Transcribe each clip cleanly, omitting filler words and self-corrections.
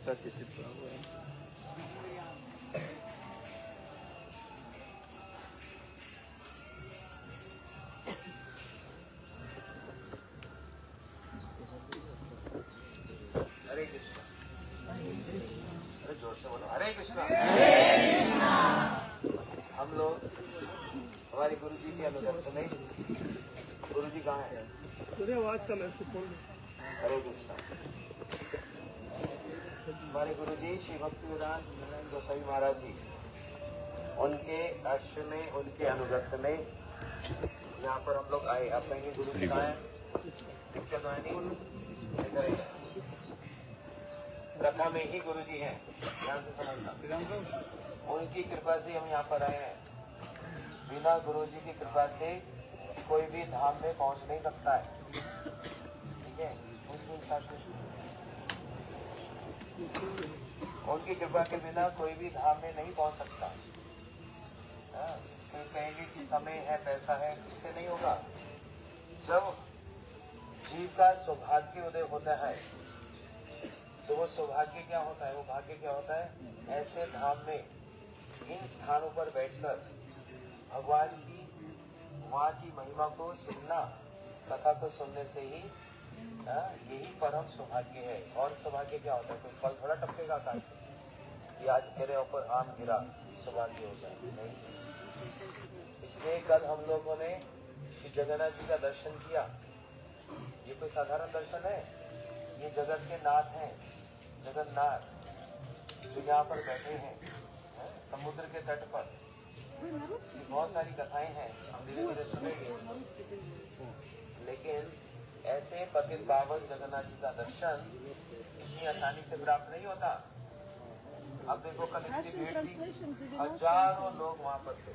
Ça, c'est pas vrai. हरे कृष्ण। अरे जोर से बोलो, हरे कृष्णा। हम लोग हमारे गुरु जी के अनुगत्य में, गुरु जी कहाँ है? आवाज का महसूस खोल दो। हरे कृष्णा। हमारे गुरु जी श्री भक्ति वेदांत नारायण गोसाई महाराज जी, उनके आश्रम में, उनके अनुगत्य में यहाँ पर हम लोग आए। आप कहेंगे गुरु जी कहाँ है? दिक्कत आए नहीं, कथा में ही गुरु जी हैं, ध्यान से समझना। उनकी कृपा से हम यहाँ पर आए हैं। बिना गुरु जी की कृपा से कोई भी धाम में पहुंच नहीं सकता है, ठीक है? उनकी कृपा के बिना कोई भी धाम में नहीं पहुंच सकता। कोई कहेंगे कि समय है, पैसा है, इससे नहीं होगा। जब जीव का सौभाग्य उदय होता है तो वो सौभाग्य क्या होता है, वो भाग्य क्या होता है? ऐसे धाम में, इन स्थानों पर बैठकर भगवान की वहाँ की महिमा को सुनना, कथा को सुनने से ही यही परम सौभाग्य है। और सौभाग्य क्या होता है? कोई फल थोड़ा टपकेगा आकाश से कि आज तेरे ऊपर आम गिरा, सौभाग्य हो जाए, नहीं। इसलिए कल हम लोगों ने श्री जगन्नाथ जी का दर्शन किया। ये कोई साधारण दर्शन है? ये जगत के नाथ हैं, जगन्नाथ, जो यहाँ पर बैठे हैं समुद्र के तट पर। बहुत सारी कथाएं हैं, हम धीरे धीरे सुनेंगे। लेकिन ऐसे पतित पावन जगन्नाथ जी का दर्शन इतनी आसानी से प्राप्त नहीं होता। अब देखो, कल इतनी भीड़ थी, हजारों लोग वहां पर थे।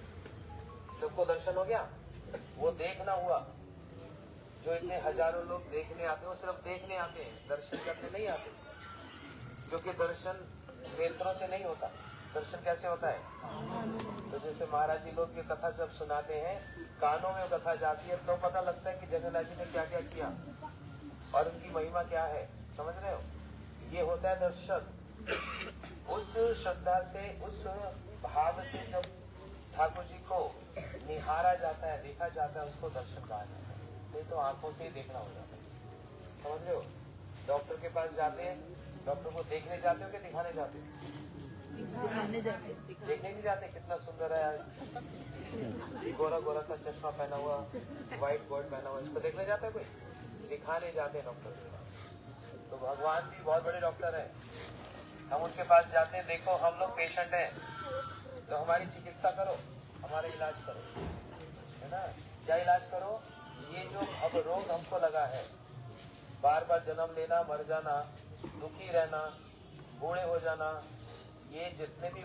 सबको दर्शन हो गया? वो देखना हुआ। जो इतने हजारों लोग देखने आते हैं, वो सिर्फ देखने आते हैं, दर्शन करने नहीं आते। क्योंकि दर्शन नेत्रों से नहीं होता। दर्शन कैसे होता है? तो जैसे महाराज जी लोग की कथा जब सुनाते हैं, कानों में कथा जाती है तो पता लगता है कि जगन्नाथ जी ने क्या क्या किया और उनकी महिमा क्या है। समझ रहे हो? ये होता है दर्शन। उस श्रद्धा से, उस भाव से जब ठाकुर जी को निहारा जाता है, देखा जाता है, उसको दर्शन कहा जाता है। नहीं तो आंखों से ही देखना हो जाता है। समझ रहे हो? डॉक्टर के पास जाते हैं, डॉक्टर को देखने जाते हो कि दिखाने जाते हो? देखने नहीं जाते। कितना सुंदर है आज, गोरा गोरा सा चश्मा पहना हुआ, व्हाइट कोट पहना हुआ, इसको देखने जाता है कोई? दिखाने जाते हैं डॉक्टर के पास। तो भगवान भी बहुत बड़े डॉक्टर हैं, हम उनके पास जाते हैं। देखो, हम लोग पेशेंट हैं तो हमारी चिकित्सा करो, हमारा इलाज करो, है ना? क्या इलाज करो? ये जो अब रोग हमको लगा है, बार बार जन्म लेना, मर जाना, दुखी रहना, बूढ़े हो जाना, ये जितने भी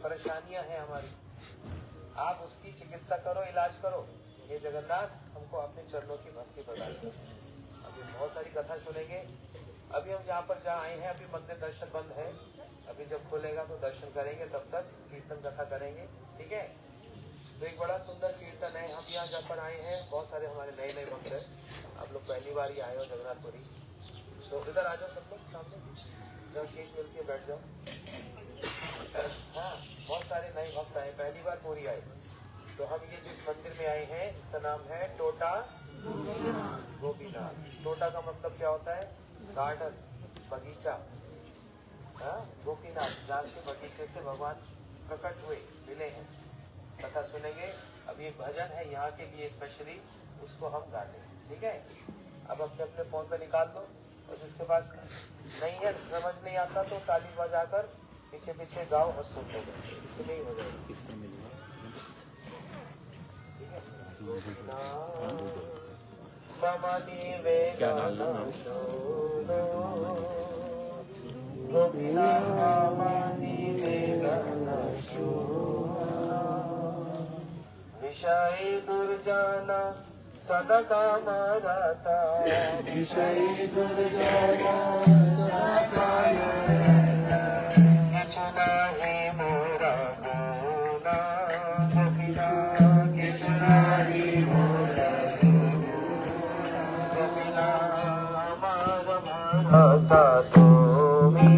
परेशानियां हैं हमारी, आप उसकी चिकित्सा करो, इलाज करो। ये जगन्नाथ हमको अपने चरणों की भक्ति प्रदान करो। अभी बहुत सारी कथा सुनेंगे। अभी हम यहाँ पर जहाँ आए हैं, अभी मंदिर दर्शन बंद है। अभी जब खुलेगा तो दर्शन करेंगे, तब तक कीर्तन कथा करेंगे, ठीक है? तो एक बड़ा सुंदर कीर्तन है। हम यहाँ जहाँ पर आए हैं, बहुत सारे हमारे नए नए भक्त हैं। आप लोग पहली बार ही आए हो जगन्नाथपुरी, तो इधर आ जाओ सब लोग सामने, जब सीट मिलती है बैठ जाओ। हाँ, बहुत सारे नए भक्त आए, पहली बार पूरी आए। तो हम ये जिस मंदिर में आए हैं, इसका नाम है टोटा गोपीनाथ। टोटा का मतलब क्या होता है? गार्डन, बगीचा। गोपीनाथ, जहाँ से बगीचे से भगवान प्रकट हुए, मिले हैं। कथा सुनेंगे। अब ये भजन है यहाँ के लिए स्पेशली, उसको हम गाते हैं, ठीक है? अब अपने अपने फोन पे निकाल दो, और जिसके पास नहीं है, समझ नहीं आता, तो ताली बजाकर पीछे पीछे गाओ और सुन लो, तो नहीं हो जाएगा, ठीक है? मम दिवे विषय दुर्जना सदा कामरता, विषय दुर्जना सदा कामरता, किछु नाहि मोरा गुना, गोपीना किछु नाहि मोरा गुना, गोपीना अमर भरोसा तुम्ही,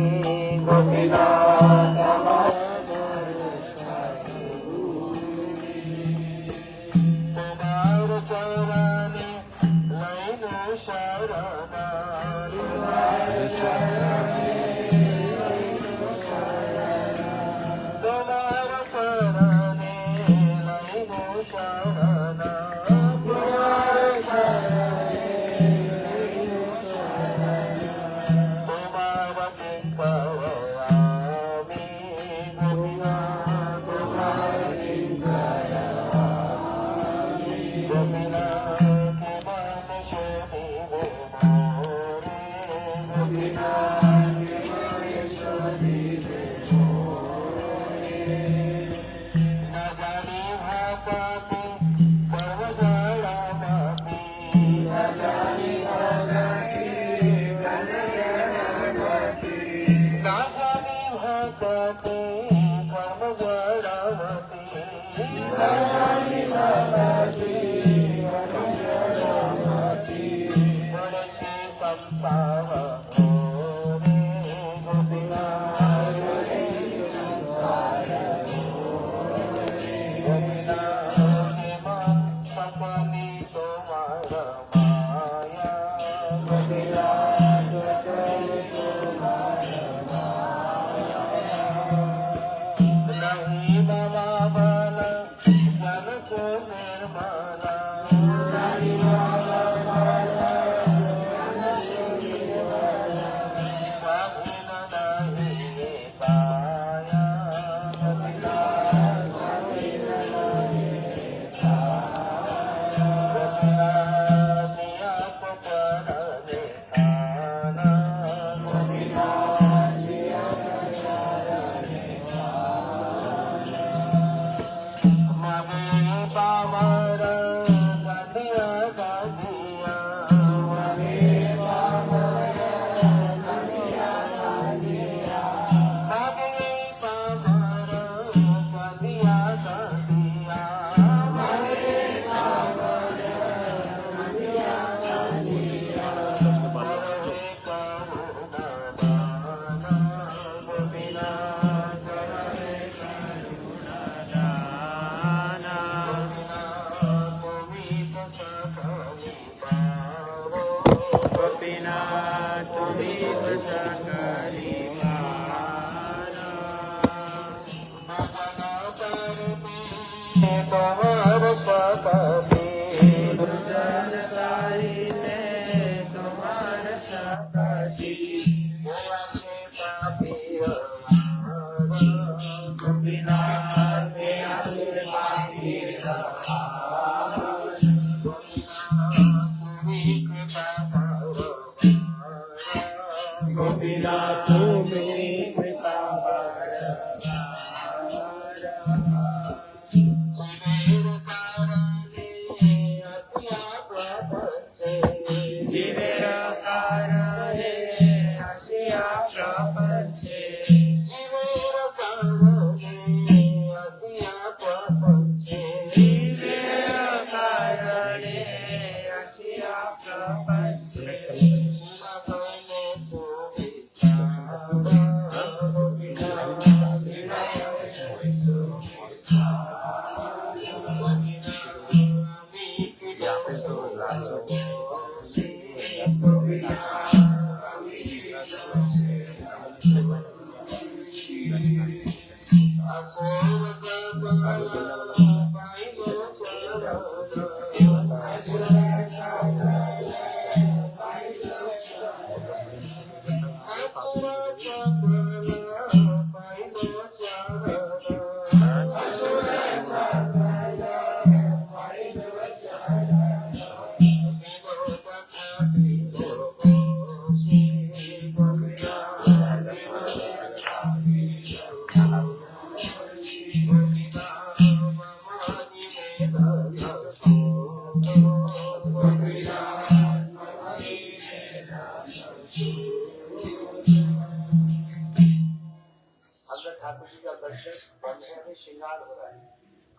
ठाकुर जी का दर्शन बढ़ने में श्रृंगार हो रहा है,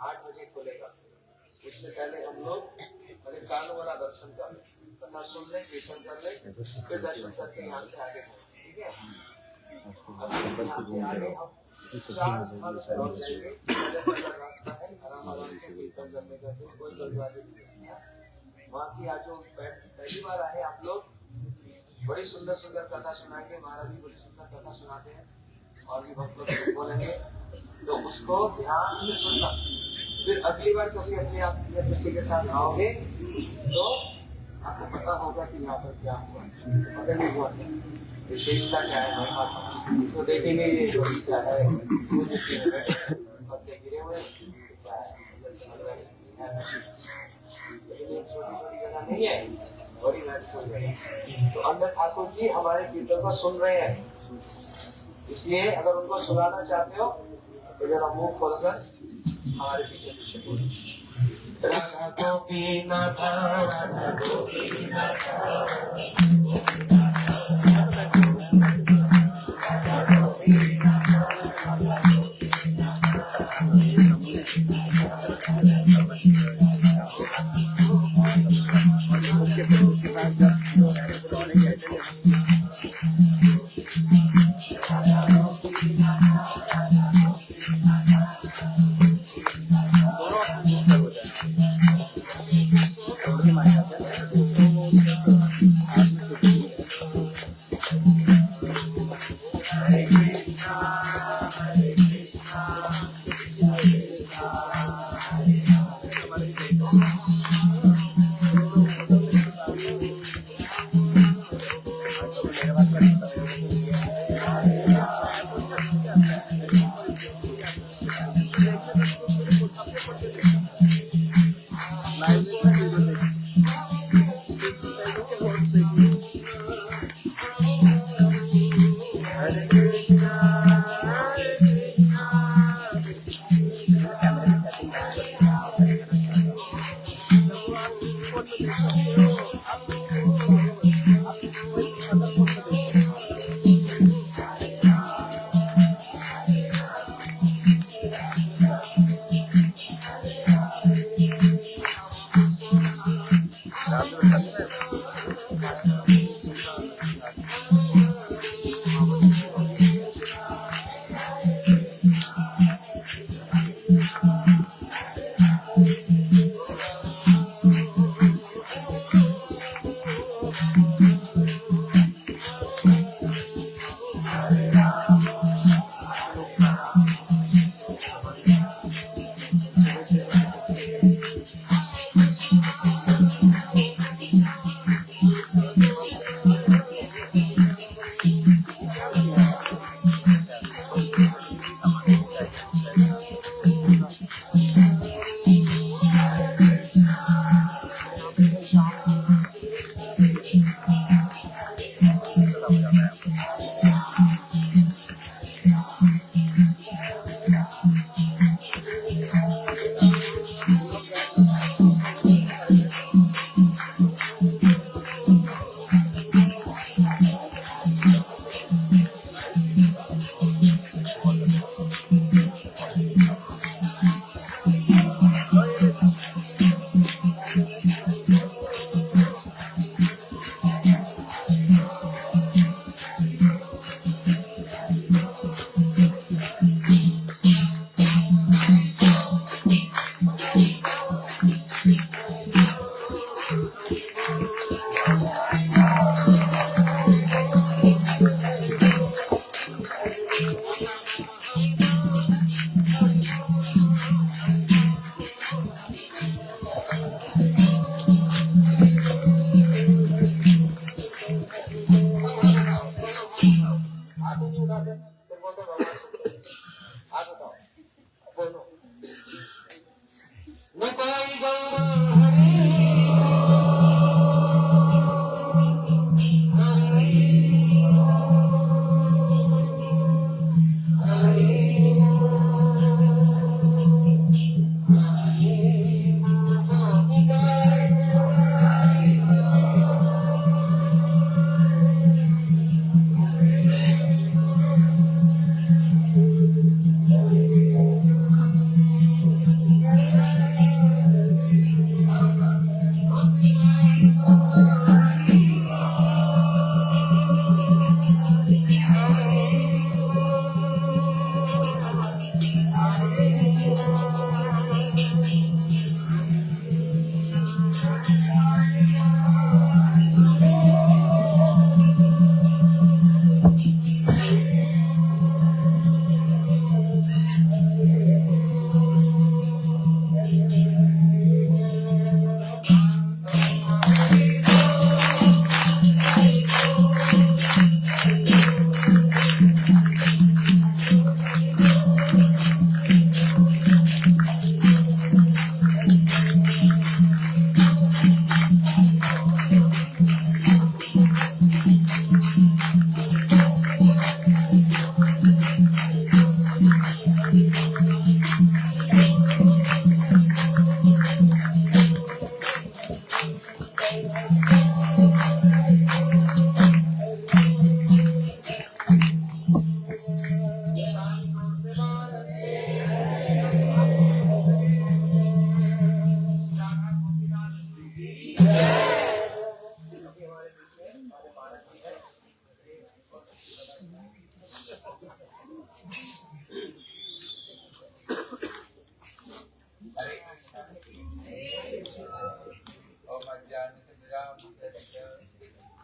8 बजे खुलेगा। उससे पहले हम लोग कानों वाला दर्शन कर ले, कथा सुन ले, कीर्तन कर ले, फिर दर्शन करके यहाँ से आगे बढ़े, ठीक है। यहाँ से आगे हम 4 स्थल से और जाएंगे। रास्ता है, आराम से कीर्तन करने का, कोई जल्दबाजी नहीं है। वहाँ की आज जो पहली बार आए आप लोग, बड़ी सुंदर सुंदर कथा सुनाएंगे, महाराज जी बड़ी सुंदर कथा सुनाते हैं और भी बहुत लोग बोलेंगे, तो उसको ध्यान से सुनना। फिर अगली बार कभी अपने आप किसी के साथ आओगे तो आपको पता होगा कि यहाँ पर क्या हुआ, पता नहीं हुआ विशेषता क्या है। तो देखेंगे ये जो क्या है, पत्ते गिरे हुए क्या है, छोटी छोटी जगह नहीं है, बड़ी महत्वपूर्ण जगह। तो अंदर ठाकुर जी हमारे कीर्तन को सुन रहे हैं, इसलिए अगर उनको सुनाना चाहते हो तो जरा मुंह खोलकर हमारे पीछे पीछे बोलो, राधा गोपीनाथ राधा गोपीनाथ।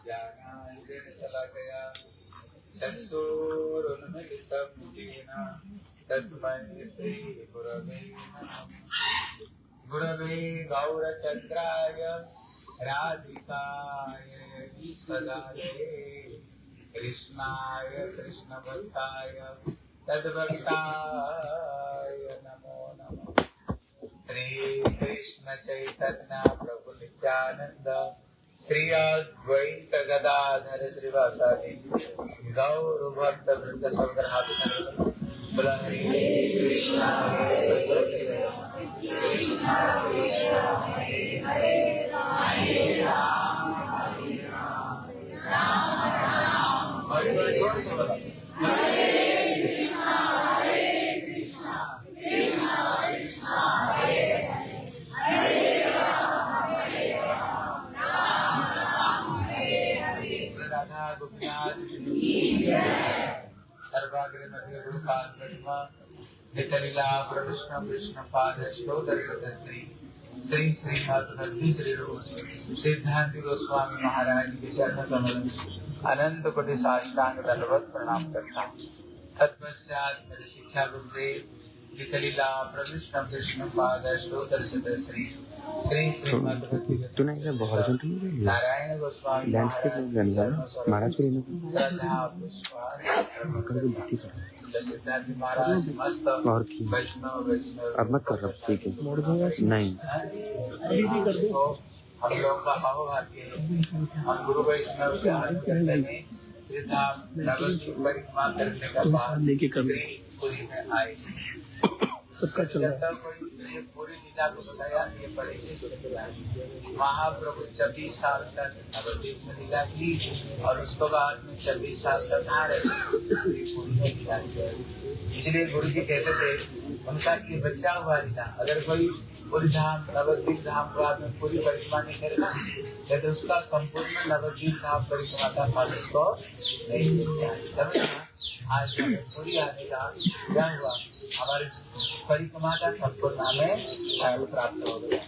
ज्ञानाञ्जनशलाकया चक्षुरुन्मिलितं येन तस्मै श्रीगुरवे नमः। गुरवे गौरचन्द्राय राधिकाय सदाये कृष्णाय कृष्णभक्ताय तद्भक्ताय नमो नमः। श्री कृष्ण चैतन्य प्रभु नित्यानंद श्री अद्वैत गदाधर श्रीवासादि गौर भक्त वृंद सबकर हाथ बोला हरे कृष्णा कृष्णा कृष्णा हरे हरे हरे राम राम राम हरे हरे कृष्णा कृष्णा कृष्णा हरे हरे राधा गोपीनाथ सर्वाग्र मध्य गुरुपाद पद्मा नितलीला कृष्ण कृष्ण पाद श्रोतर सतश्री श्री श्रीनाथ भक्ति श्री रूप सिद्धांत गोस्वामी महाराज के चरण कमल अनंत कोटि साष्टांग दंडवत प्रणाम करता हूँ। तत्पश्चात मेरे शिक्षा गुरुदेव नितलीला कृष्ण कृष्ण पाद श्रोतर सतश्री श्री श्रीमद भक्ति नारायण गोस्वामी सिद्धार्थ महाराज मस्त वैष्णव वैष्णव अब मत कर रहा ठीक है नहीं हम लोग का अहोभाग्य हम गुरु वैष्णव के आनंद में श्रीधाम नगर की परिक्रमा करने का बाद पुरी में आए सबका चला पूरी लीला को बताया ये परिचय महाप्रभु 26 साल तक नवद्वीप में लीला की और उसके बाद में 26 साल तक इसलिए गुरु जी कहते थे उनका ये बच्चा हुआ लीला अगर कोई पूरी धाम नवद्वीप धाम के बाद में पूरी परिक्रमा नहीं करेगा तो उसका संपूर्ण नवद्वीप धाम परिक्रमा का फल उसको नहीं मिलता। आज पूरी आने का क्या हुआ हमारे परिक्रमा का संपूर्ण हमें प्राप्त हो गया।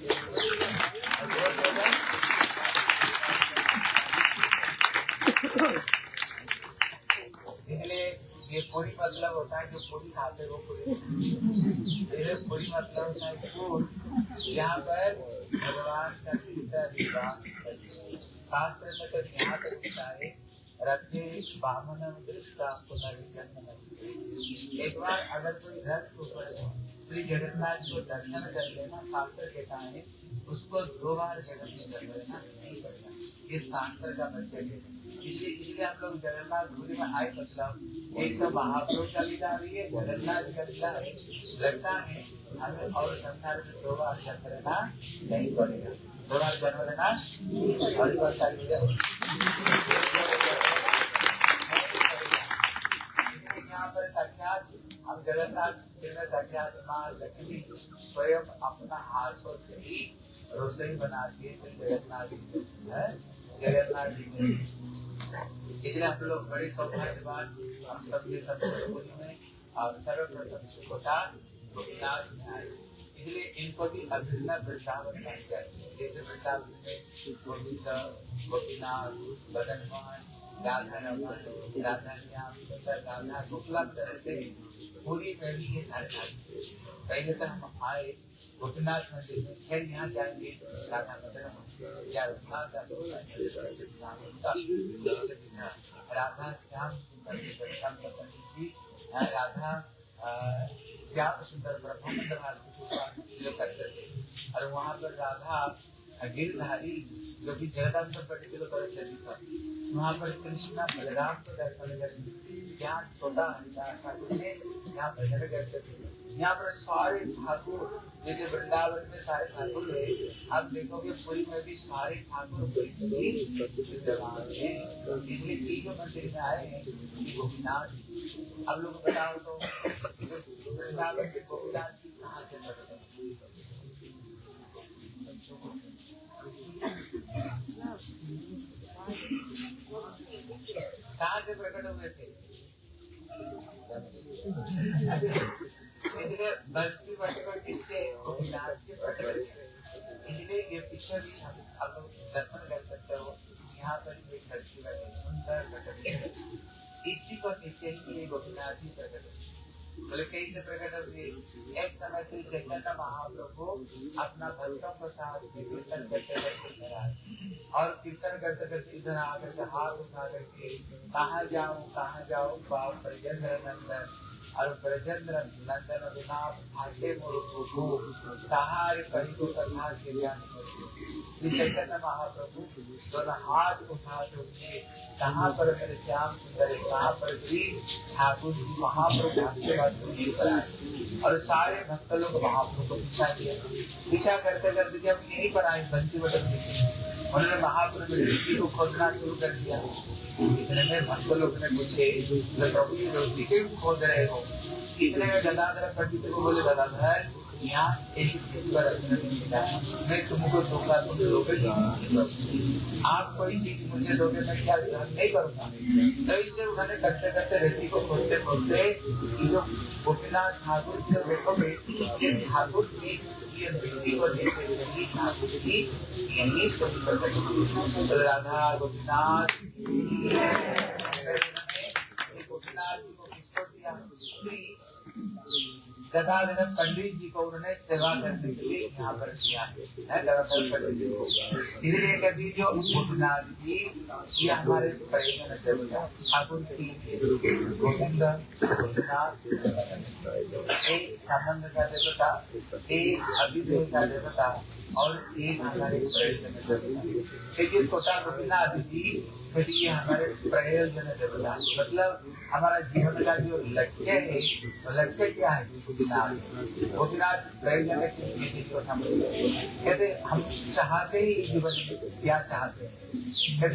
इसलिए ये पूरी मतलब होता है जो पूरी खाते वो पूरी पूरी मतलब होता है फूल जहाँ पर भगवान का शास्त्र में तो यहाँ तक लिखा है रखे बामन दृष्टा पुनर्जन्म। एक बार अगर कोई घर ऊपर श्री जगन्नाथ को दर्शन कर लेना शास्त्र कहता है उसको 2 बार जगत में कर लेना नहीं करना ये शास्त्र का परिचय है। इसलिए हम लोग जगन्नाथ पुरी में आए मतलब एक तो महाप्रभु का लीला रही है जगन्नाथ का लीला लगता है हमें और संसार में 2 बार जन्म लेना नहीं पड़ेगा 2 बार जन्म लेना और यहाँ पर साक्षात हम जगन्नाथ साक्षात माँ लक्ष्मी स्वयं अपना हाथों से ही रसोई बनाती है जगन्नाथ जी इसलिए हम लोग बड़े सौभाग्यवान हम सबके पुरी में और सर्वप्रथम कोटा गोपीनाथ में आए इसलिए इनको भी अभिन्न वृंदावन मानी जाती है जैसे वृंदावन में गोविंद गोपीनाथ बदनमान राधा रमन राधा श्याम राधा उपलब्ध रहते हैं पूरी पहली के सारे पहले तो हम आए गोपीनाथ मंदिर में फिर यहाँ जाएंगे राधा मदन या राधा श्याम राधा श्याम सुंदर ब्रह्म जो करते थे और वहाँ पर राधा गिरधारी जो कि जगदांतर पर्टिकुलर परिस्थिति था वहाँ पर कृष्णा बलराम को दर्शन करते यहाँ छोटा ठाकुर ने यहाँ भजन करते थे यहाँ पर सारे ठाकुर जैसे वृंदावन में सारे ठाकुर है आप देखोगे पुरी में भी सारे ठाकुर इसलिए जो मंदिर में आए हैं गोपीनाथ आप लोग बताओ तो वृंदावन के गोपीनाथ जी कहाँ से पड़ते हैं कहाँ से प्रकट हुए थे इसलिए बंसी बटकर पीछे इसलिए ये पीछे भी आप लोग दर्शन कर सकते हो यहाँ पर एक लड़की बैठी सुंदर प्रकट, इसी को नीचे ही ये गोपीनाथ जी प्रकट बोले कैसे प्रकट हुए। एक समय से चैतन्य महाप्रभु अपना भक्तों के साथ कीर्तन करते करते और कीर्तन करते करते इधर आकर के हाथ उठा करके कहाँ जाओ बाप ब्रजेंद्र नंदन और ब्रजेंद्र नंदन बिना भाटे मोरू सहारे कहीं को कथा के ज्ञान श्री चैतन्य महाप्रभु दोनों हाथ उठा करके कहाँ पर मेरे श्याम सुंदर कहाँ पर श्री ठाकुर जी महाप्रभु और सारे भक्त लोग महाप्रभु को पीछा किया। पीछा करते करते जब यहीं पर आए बंसी बटन उन्होंने महाप्रभु ऋषि को खोदना शुरू कर दिया। इतने में भक्त लोग ने पूछे प्रभु ये ऋषि क्यों खोद रहे हो। इतने में गदाधर पंडित को बोले गदाधर यहाँ एक मैं तुमको दूंगा तुम लोगे आप कोई चीज मुझे दोगे मैं क्या ग्रहण नहीं करूँगा। तो इसलिए उन्होंने करते करते ऋषि को खोदते खोदते जो गोपीनाथ ठाकुर जी देखोगे ये ठाकुर की ये दृष्टि को देखे ठाकुर जी यही सब राधा गोपीनाथ गोपीनाथ जी को किसको दिया गदाधर पंडित जी को उन्होंने सेवा करने के लिए यहाँ पर किया है गदाधर पंडित जी को। धीरे कभी जो गोपीनाथ जी ये हमारे ठाकुर जी गोविंद गोपीनाथ एक संबंध का देवता एक अभिनय का देवता और एक हमारे प्रयोजन देवता। देखिए छोटा गोपीनाथ जी ये हमारे प्रयोजन देवता मतलब हमारा जीवन का जो लक्ष्य है तो लक्ष्य क्या है गोपीनाथ प्रयोजन कहते हम चाहते ही जीवन क्या चाहते हैं।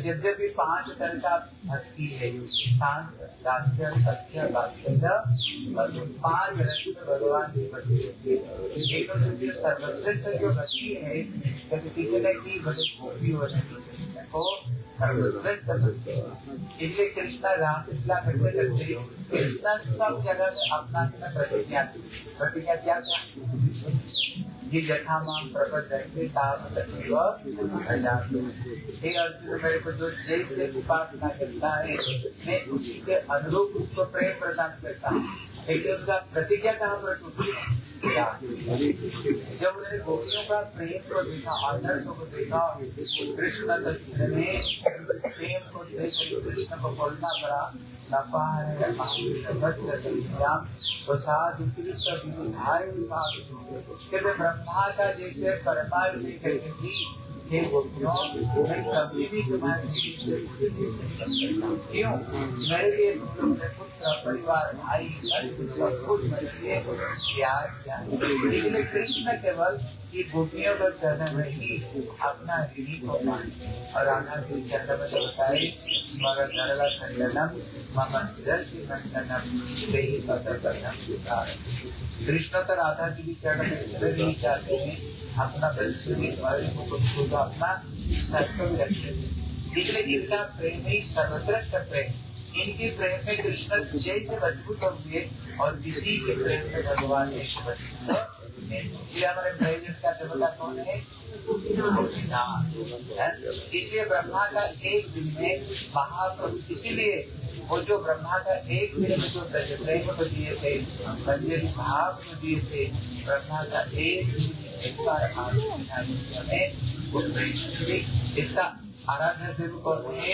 यद्यपि 5 तरह का भक्ति है शांत दास्य सत्य वात्सल्य और 5 भगवान की भक्ति है। एक सर्वश्रेष्ठ जो भक्ति है किसी ने की गोपी होने को इसलिए कृष्णा रामलीला करते करते कृष्णा सब जगह में अपना प्रतिज्ञा क्या ये जथा माम प्रपद्यन्ते ताम तथैव अजातु। हे अर्जुन मेरे को जो जैसे उपासना करता है मैं उसी के अनुरूप उसको प्रेम प्रदान करता हूँ। लेकिन उसका प्रतिज्ञा कहाँ पर टूटी जब उन्होंने गोपियों का प्रेम को देखा आदर्शों को देखा कृष्ण ने प्रेम को देख कृष्ण को बोलना पड़ा ब्रह्मा का जैसे परमात्मा कहते थी कभी भी तुम्हारे क्यों मेरे लिए तुम पुत्र परिवार भाई सब कुछ मेरे लिए प्यार इसलिए कृष्ण केवल ये गोपियों का चरण में ही अपना ऋणी को मान और राधा के चरण में बताए मगर नरला खंडनम मम दर्शनम देहि पतकर्णम कृष्ण तो राधा जी के चरण में नहीं चाहते हैं अपना को अपना सत्य भी रखते हैं। इसलिए इनका प्रेम ही सर्वश्रेष्ठ प्रेम इनके प्रेम में कृष्ण जैसे मजबूत होंगे और किसी के प्रेम में भगवान जैसे मजबूत हमारे प्रयोजन का देवता कौन है इसलिए ब्रह्मा का एक दिन में महाप्रभु इसीलिए वो जो ब्रह्मा का एक दिन में जो प्रेम को दिए थे मंजरी भाव को दिए थे ब्रह्मा का एक दिन एक बार हमें इसका आराध्य देव कौन है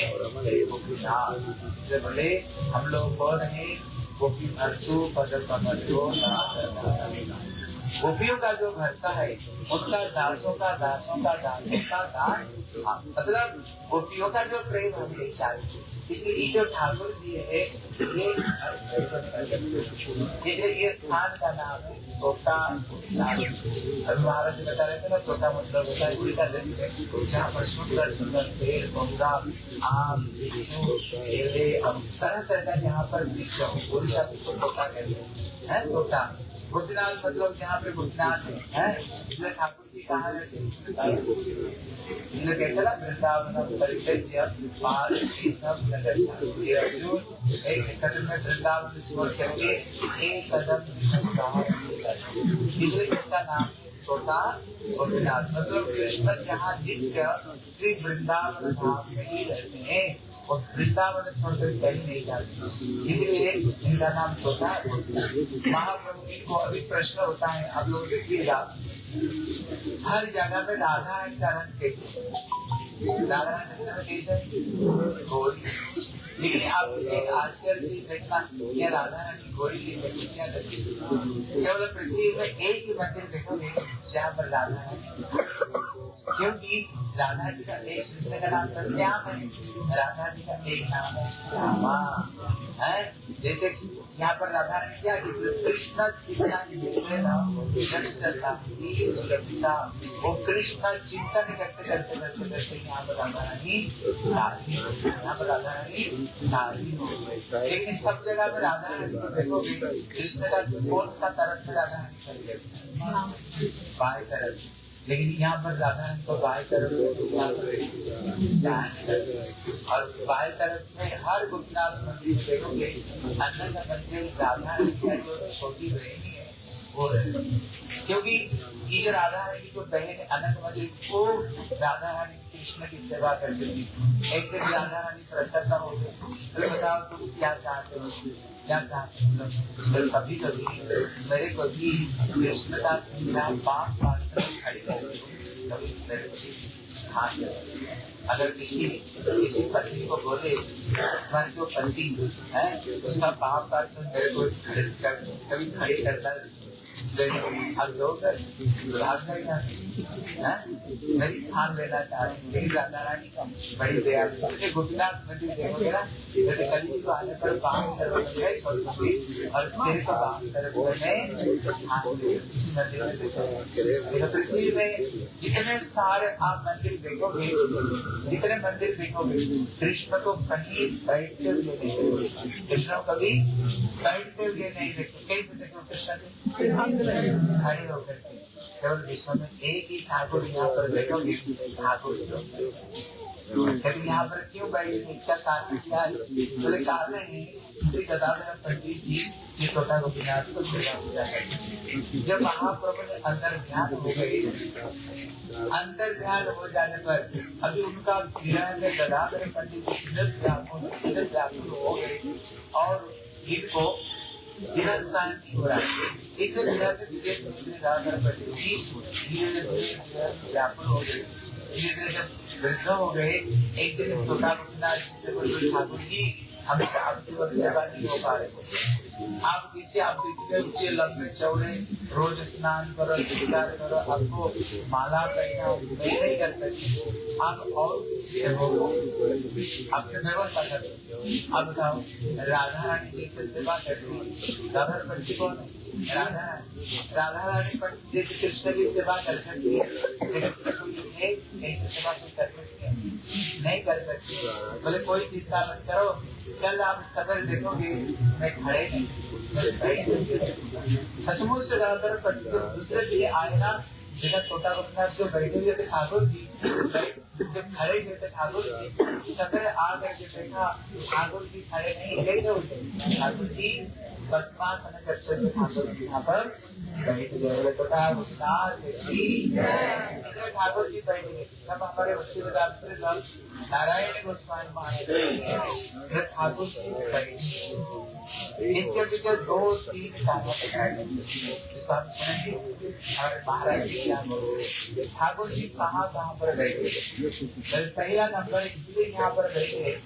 बोले हम लोग कौन है गोपी भरतु पदल गोपियों का जो भरता है उनका दासों का दान मतलब गोपियों का जो प्रेम हमें चाहिए। इसलिए ये जो ठाकुर जी है ये स्थान का नाम है छोटा महाराज बता रहे थे ना छोटा मतलब होता है जहाँ पर सुंदर सुंदर पेड़ पौधा आम तरह तरह का यहाँ पर वृक्ष उड़ीसा छोटा कहते हैं छोटा गोपीनाथ मतलब यहाँ पे गोपीनाथ है इसलिए ठाकुर जी कहा वृंदावन परिचय एक कदम में वृंदावन छोड़ करके एक कदम इसलिए इसका नाम छोटा गोपीनाथ, मतलब कृष्ण जहाँ नित्य श्री वृंदावन धाम में ही रहते हैं और वृंदावन छोड़कर कहीं नहीं जाते, इसलिए इनका नाम छोटा है। महाप्रभु जी को अभी प्रश्न होता है, आप लोग देखिएगा हर जगह में राधा का रंग कैसे, राधा कैसे गोरी, लेकिन आप एक आश्चर्य देखना, यह राधा रानी गोरी की क्या करती है। केवल पृथ्वी में एक ही मंदिर देखोगे जहाँ पर राधा रानी, क्योंकि राधा जी का एक कृष्ण का नाम सत्याम है, राधा जी का एक नाम है श्यामा है। जैसे यहाँ पर राधा रानी क्या कृष्ण चिंता, वो कृष्ण चिंतन करते करते करते करते यहाँ पर राधा रानी यहाँ पर राधा रानी हो गई। लेकिन सब जगह में राधा रानी को देखोगे, कृष्ण का कौन सा तरफ में राधा रानी चली गई, बाएं तरफ, लेकिन यहाँ पर राधा रानी को बाएं तरफ और बाएं तरफ में हर गोपीनाथ मंदिर देखोगे, अन्य का मंदिर राधा रानी जो छोटी बहनी है वो, क्योंकि ये जो राधा रानी की जो बहन अनंत मंदिर को राधा रानी कृष्ण की सेवा करती थी। एक दिन राधा रानी प्रसन्न हो गई, तो बताओ तुम क्या चाहते हो, क्या चाहते हो। कभी कभी मेरे को भी कृष्ण का पाप खड़ी कर, कभी मेरे को अगर किसी पत्नी को बोले तुम्हारी जो पति है उसका पाप का सुन मेरे को कभी खड़ी करता है, अब लोग मेरी ध्यान लेना चाहते, मेरी राधा रानी का बड़ी दया। गोपीनाथ मंदिर देखोगे ना, कली को आने पर बाम तरफ और तेरे को बाम तरफ पृथ्वी में जितने सारे आप मंदिर देखोगे, जितने मंदिर देखोगे, कृष्ण को कहीं बैठते हुए नहीं, कृष्ण को कभी बैठते हुए नहीं देखते। कैसे देखो कृष्ण खड़े होकर, केवल विश्व में एक ही ठाकुर यहाँ पर बैठोगे, ठाकुर कभी यहाँ पर क्यों बैठे, इसका कारण क्या है? बोले कारण है श्री गदाधर पंडित जी ये छोटा गोपीनाथ को सेवा पूजा करते। जब महाप्रभु ने अंतर ध्यान हो गए, अंतर ध्यान हो जाने पर अभी उनका गदाधर पंडित व्याकुल हो गए और इनको शांति हो रहा है। इसलिए गदाधर पंडित जी धीरे धीरे व्याकुल हो गए, धीरे धीरे जब वृद्ध हो गए, एक दिन छोटा गोपीनाथ जी से बोले ठाकुर जी हम आपकी सेवा नहीं हो पा रहे, आप किसी आप ऊंचे लंबे चौड़े रोज स्नान करो, स्वीकार करो, आपको माला पहना मैं नहीं कर सकती, आप और आपने व्यवस्था कर सकते हो। अब बताओ राधा रानी जैसे सेवा करती, राधा पंडित कौन है? राधा रानी पंडित कृष्ण की सेवा कर सकती है, सेवा नहीं कर सकती। बोले कोई चिंता मत करो, कल आप सदर देखोगे मैं खड़े नहीं, सचमुच से ज्यादातर पंडित दूसरे लिए आएगा। जैसा छोटा गोपीनाथ जो बैठे हुए थे ठाकुर जी, जब खड़े हुए थे ठाकुर जी, सदर आ करके देखा ठाकुर जी खड़े नहीं, कैसे उठे ठाकुर जी पद्मासन करते हुए ठाकुर जी यहाँ पर बैठ गए। छोटा गोपीनाथ ठाकुर जी बैठ गए। सब हमारे वस्तु नारायण गोस्वामी महाराज ठाकुर जी बैठ, इसके पीछे 2-3 कारण महाराज जी ठाकुर जी कहाँ पर बैठे। पहला नंबर इसलिए यहाँ पर बैठे,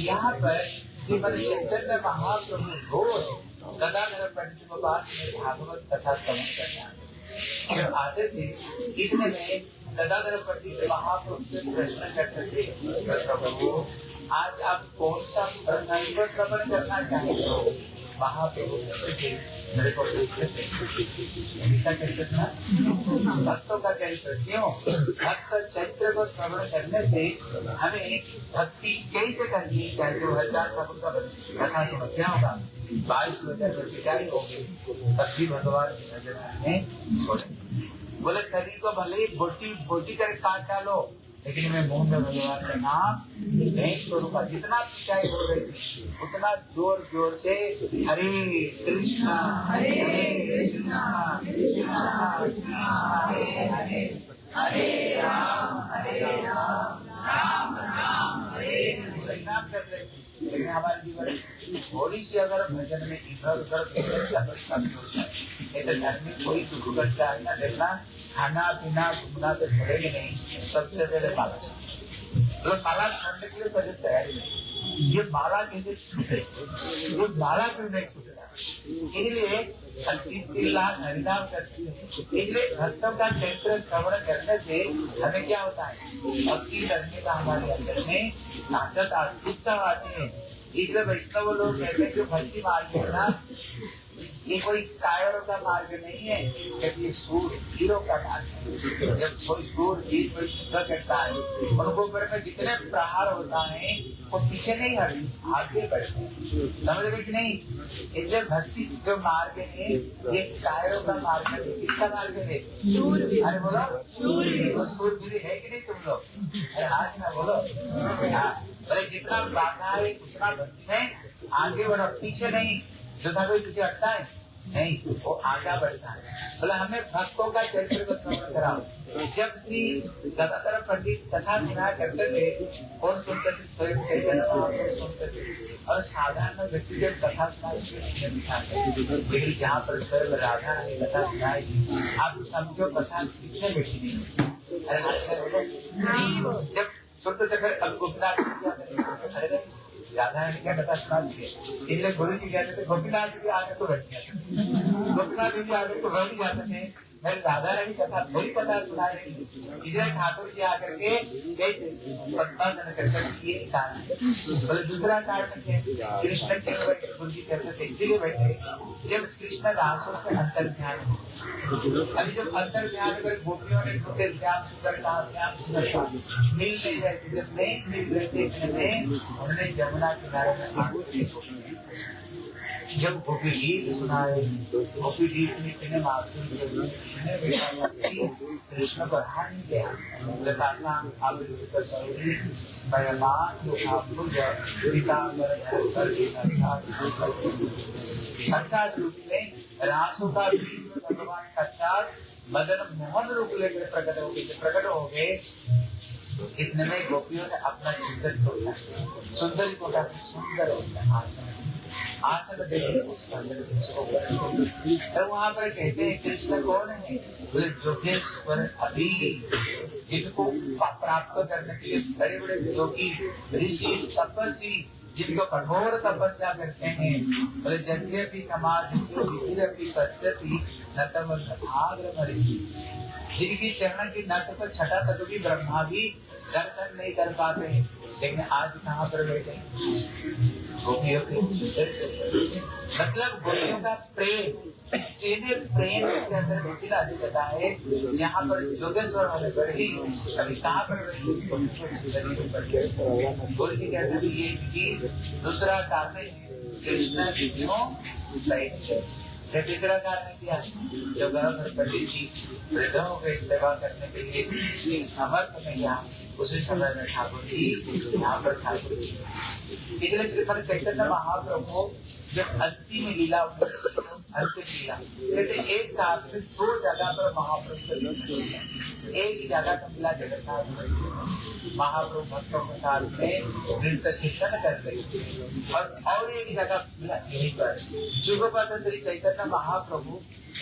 यहाँ पर श्रीमद चैतन्य महाप्रभु रोज गदाधर पंडित में भागवत कथा श्रवण करना जब आते थे, इतने में गदाधर पंडित महाप्रभु से प्रश्न करते थे, प्रभु आज आप कौन सा प्रसंग श्रवण करना चाहते हो? महाप्रभु मेरे को भक्तों का चरित्र, क्यों भक्त चरित्र को श्रवण करने से हमें भक्ति कैसे करनी चाहिए। 2000 शब्द का कथा सुनो, क्या होगा 22 विचारी होगी, तब भी भगवान ने बोले शरीर को भले ही बोटी कर काट डालो, लेकिन मैं मुंह में भगवान का नाम नहीं छोड़ूंगा। जितना पिटाई हो रही थी उतना जोर जोर से हरे कृष्णा हरे कृष्णा कृष्णा कृष्णा हरे हरे हरे राम राम राम हरे हरे नाम कर रहे थे। लेकिन हमारे जीवन थोड़ी सी अगर भजन में इधर उधर नहीं तो घर में कोई दुख करता है ना, देखना खाना पीना घूमना तो छोड़ेंगे नहीं। सबसे पहले माला तो माला छोड़ने के लिए पहले तैयारी नहीं। ये माला कैसे छूटे, ये माला क्यों नहीं छूटेगा? इसलिए 3 लाख हरिनाम करते हैं। इसलिए भक्तों का चरित्र श्रवण करने से हमें क्या होता है? भक्ति करने का हमारे अंदर में ताकत आती, उत्साह आती है। इसलिए वैष्णव लोग कहते हैं कि भक्ति मार्ग है ना, ये कोई कायरों का मार्ग नहीं है, जब ये सूर हीरो का मार्ग है। जब कोई सूर जीत कोई शुद्ध करता है, उनको ऊपर में जितने प्रहार होता है वो पीछे नहीं हटते, आगे बढ़ते हैं। समझ रहे कि नहीं? इसलिए भक्ति जो मार्ग है ये कायरों का मार्ग है। किसका मार्ग है? अरे बोलो, सूरगिरी है कि नहीं तुम लोग? अरे आज ना बोलो। बोले जितना बाधा है उतना भक्ति में आगे बढ़ो, पीछे नहीं। जो था कोई पीछे हटता है नहीं, वो आगे बढ़ता है। बोले हमें भक्तों का चरित्र को श्रवण कराओ। जब श्री गदाधर पंडित कथा सुना करते थे, कौन सुनते थे? स्वयं चैतन्य महाप्रभु सुनते थे। और साधारण व्यक्ति जब कथा सुनाते, लेकिन जहाँ पर स्वयं राधा ने कथा सुनाई, आप समझो कथा सीखने बैठी नहीं। जब सुनते थे फिर गोपीनाथ राधा ने क्या कथा सुना दी। इसलिए गुरु जी कहते थे गोपीनाथ जी आगे तो बैठ जाते, गोपीनाथ जी आगे तो बैठ जाते थे। मैं राधा रानी कथा थोड़ी कथा सुना रही थी, इसलिए ठाकुर जी आकर के ये कारण है। बोले दूसरा कारण है कृष्ण के गुरु जी कहते थे इसीलिए बैठे जब कृष्ण रासों से अंतर ध्यान हो। अभी जब अंतर ध्यान कर गोपियों ने ढूंढे श्याम सुंदर कहा, श्याम सुंदर मिल नहीं रहे थे। जब नहीं मिल रहे थे उन्होंने यमुना किनारे में जब गोपी गीत सुनाए, गोपी गीत में किन्हें कृष्ण को हार नहीं गया। साक्षात रूप में रासों का भगवान साक्षात मदन मोहन रूप लेकर प्रकट हो गए। इतने में गोपियों ने अपना सुंदर तोड़ा, सुंदर को सुंदर होता आसन देखे तो वहाँ पर कहते हैं कृष्ण कौन है? बोले जोगेश्वर अभी, जिनको प्राप्त करने के लिए बड़े बड़े योगी ऋषि तपस्वी जिनको कठोर तपस्या करते हैं। बोले यद्यपि समाज जिनकी चरण की नट पर छठा तक भी ब्रह्मा भी दर्शन नहीं कर पाते, लेकिन आज कहाँ पर बैठे गोपियों के मतलब गोपियों का प्रेम, सीधे प्रेम के अंदर गोपी अधिकता है। जहाँ पर जोगेश्वर होने पर ही कभी कहाँ पर दूसरा कारण कृष्ण तीसरा कारण क्या है? जो गदाधर पंडित जी वृद्धों के सेवा करने के लिए समर्थ में यहाँ उसी समय में ठाकुर जी यहाँ पर ठाकुर जी इसलिए श्रीमद् चैतन्य महाप्रभु जब अंतिम लीला अंतिम लीला कहते एक साथ में 2 जगह पर महाप्रभु एक ही जगह का मिला जगन्नाथ महाप्रभु भक्तों के साथ में नृत्य कीर्तन कर रहे और एक जगह मिला यहीं पर जुगपद श्री चैतन्य महाप्रभु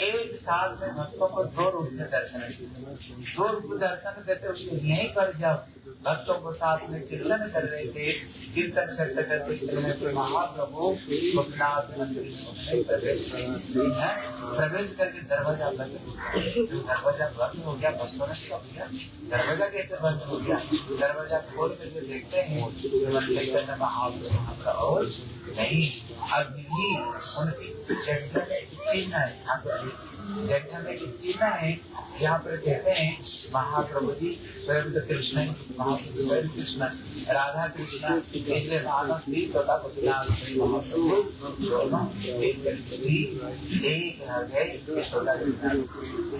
एक साथ में भक्तों को 2 रूप में दर्शन देते उसके यहीं पर जब भक्तों को साथ में कीर्तन कर रहे थे, कीर्तन करते करते महाप्रभु गोपीनाथ मंदिर में प्रवेश करके दरवाजा बंद, दरवाजा बंद हो गया। भक्तों ने क्या किया? दरवाजा कैसे बंद हो गया? दरवाजा खोल करके देखते हैं चैतन्य महाप्रभु और नहीं, अभी उनकी जंक्शन में चिन्ह है, जंक्शन में चिन्ह है। यहाँ पर कहते हैं महाप्रभु जी स्वयं कृष्ण, महाप्रभु स्वयं कृष्ण, राधा कृष्ण, इसलिए मानव भी तथा महाप्रभु दोनों एक रह गए।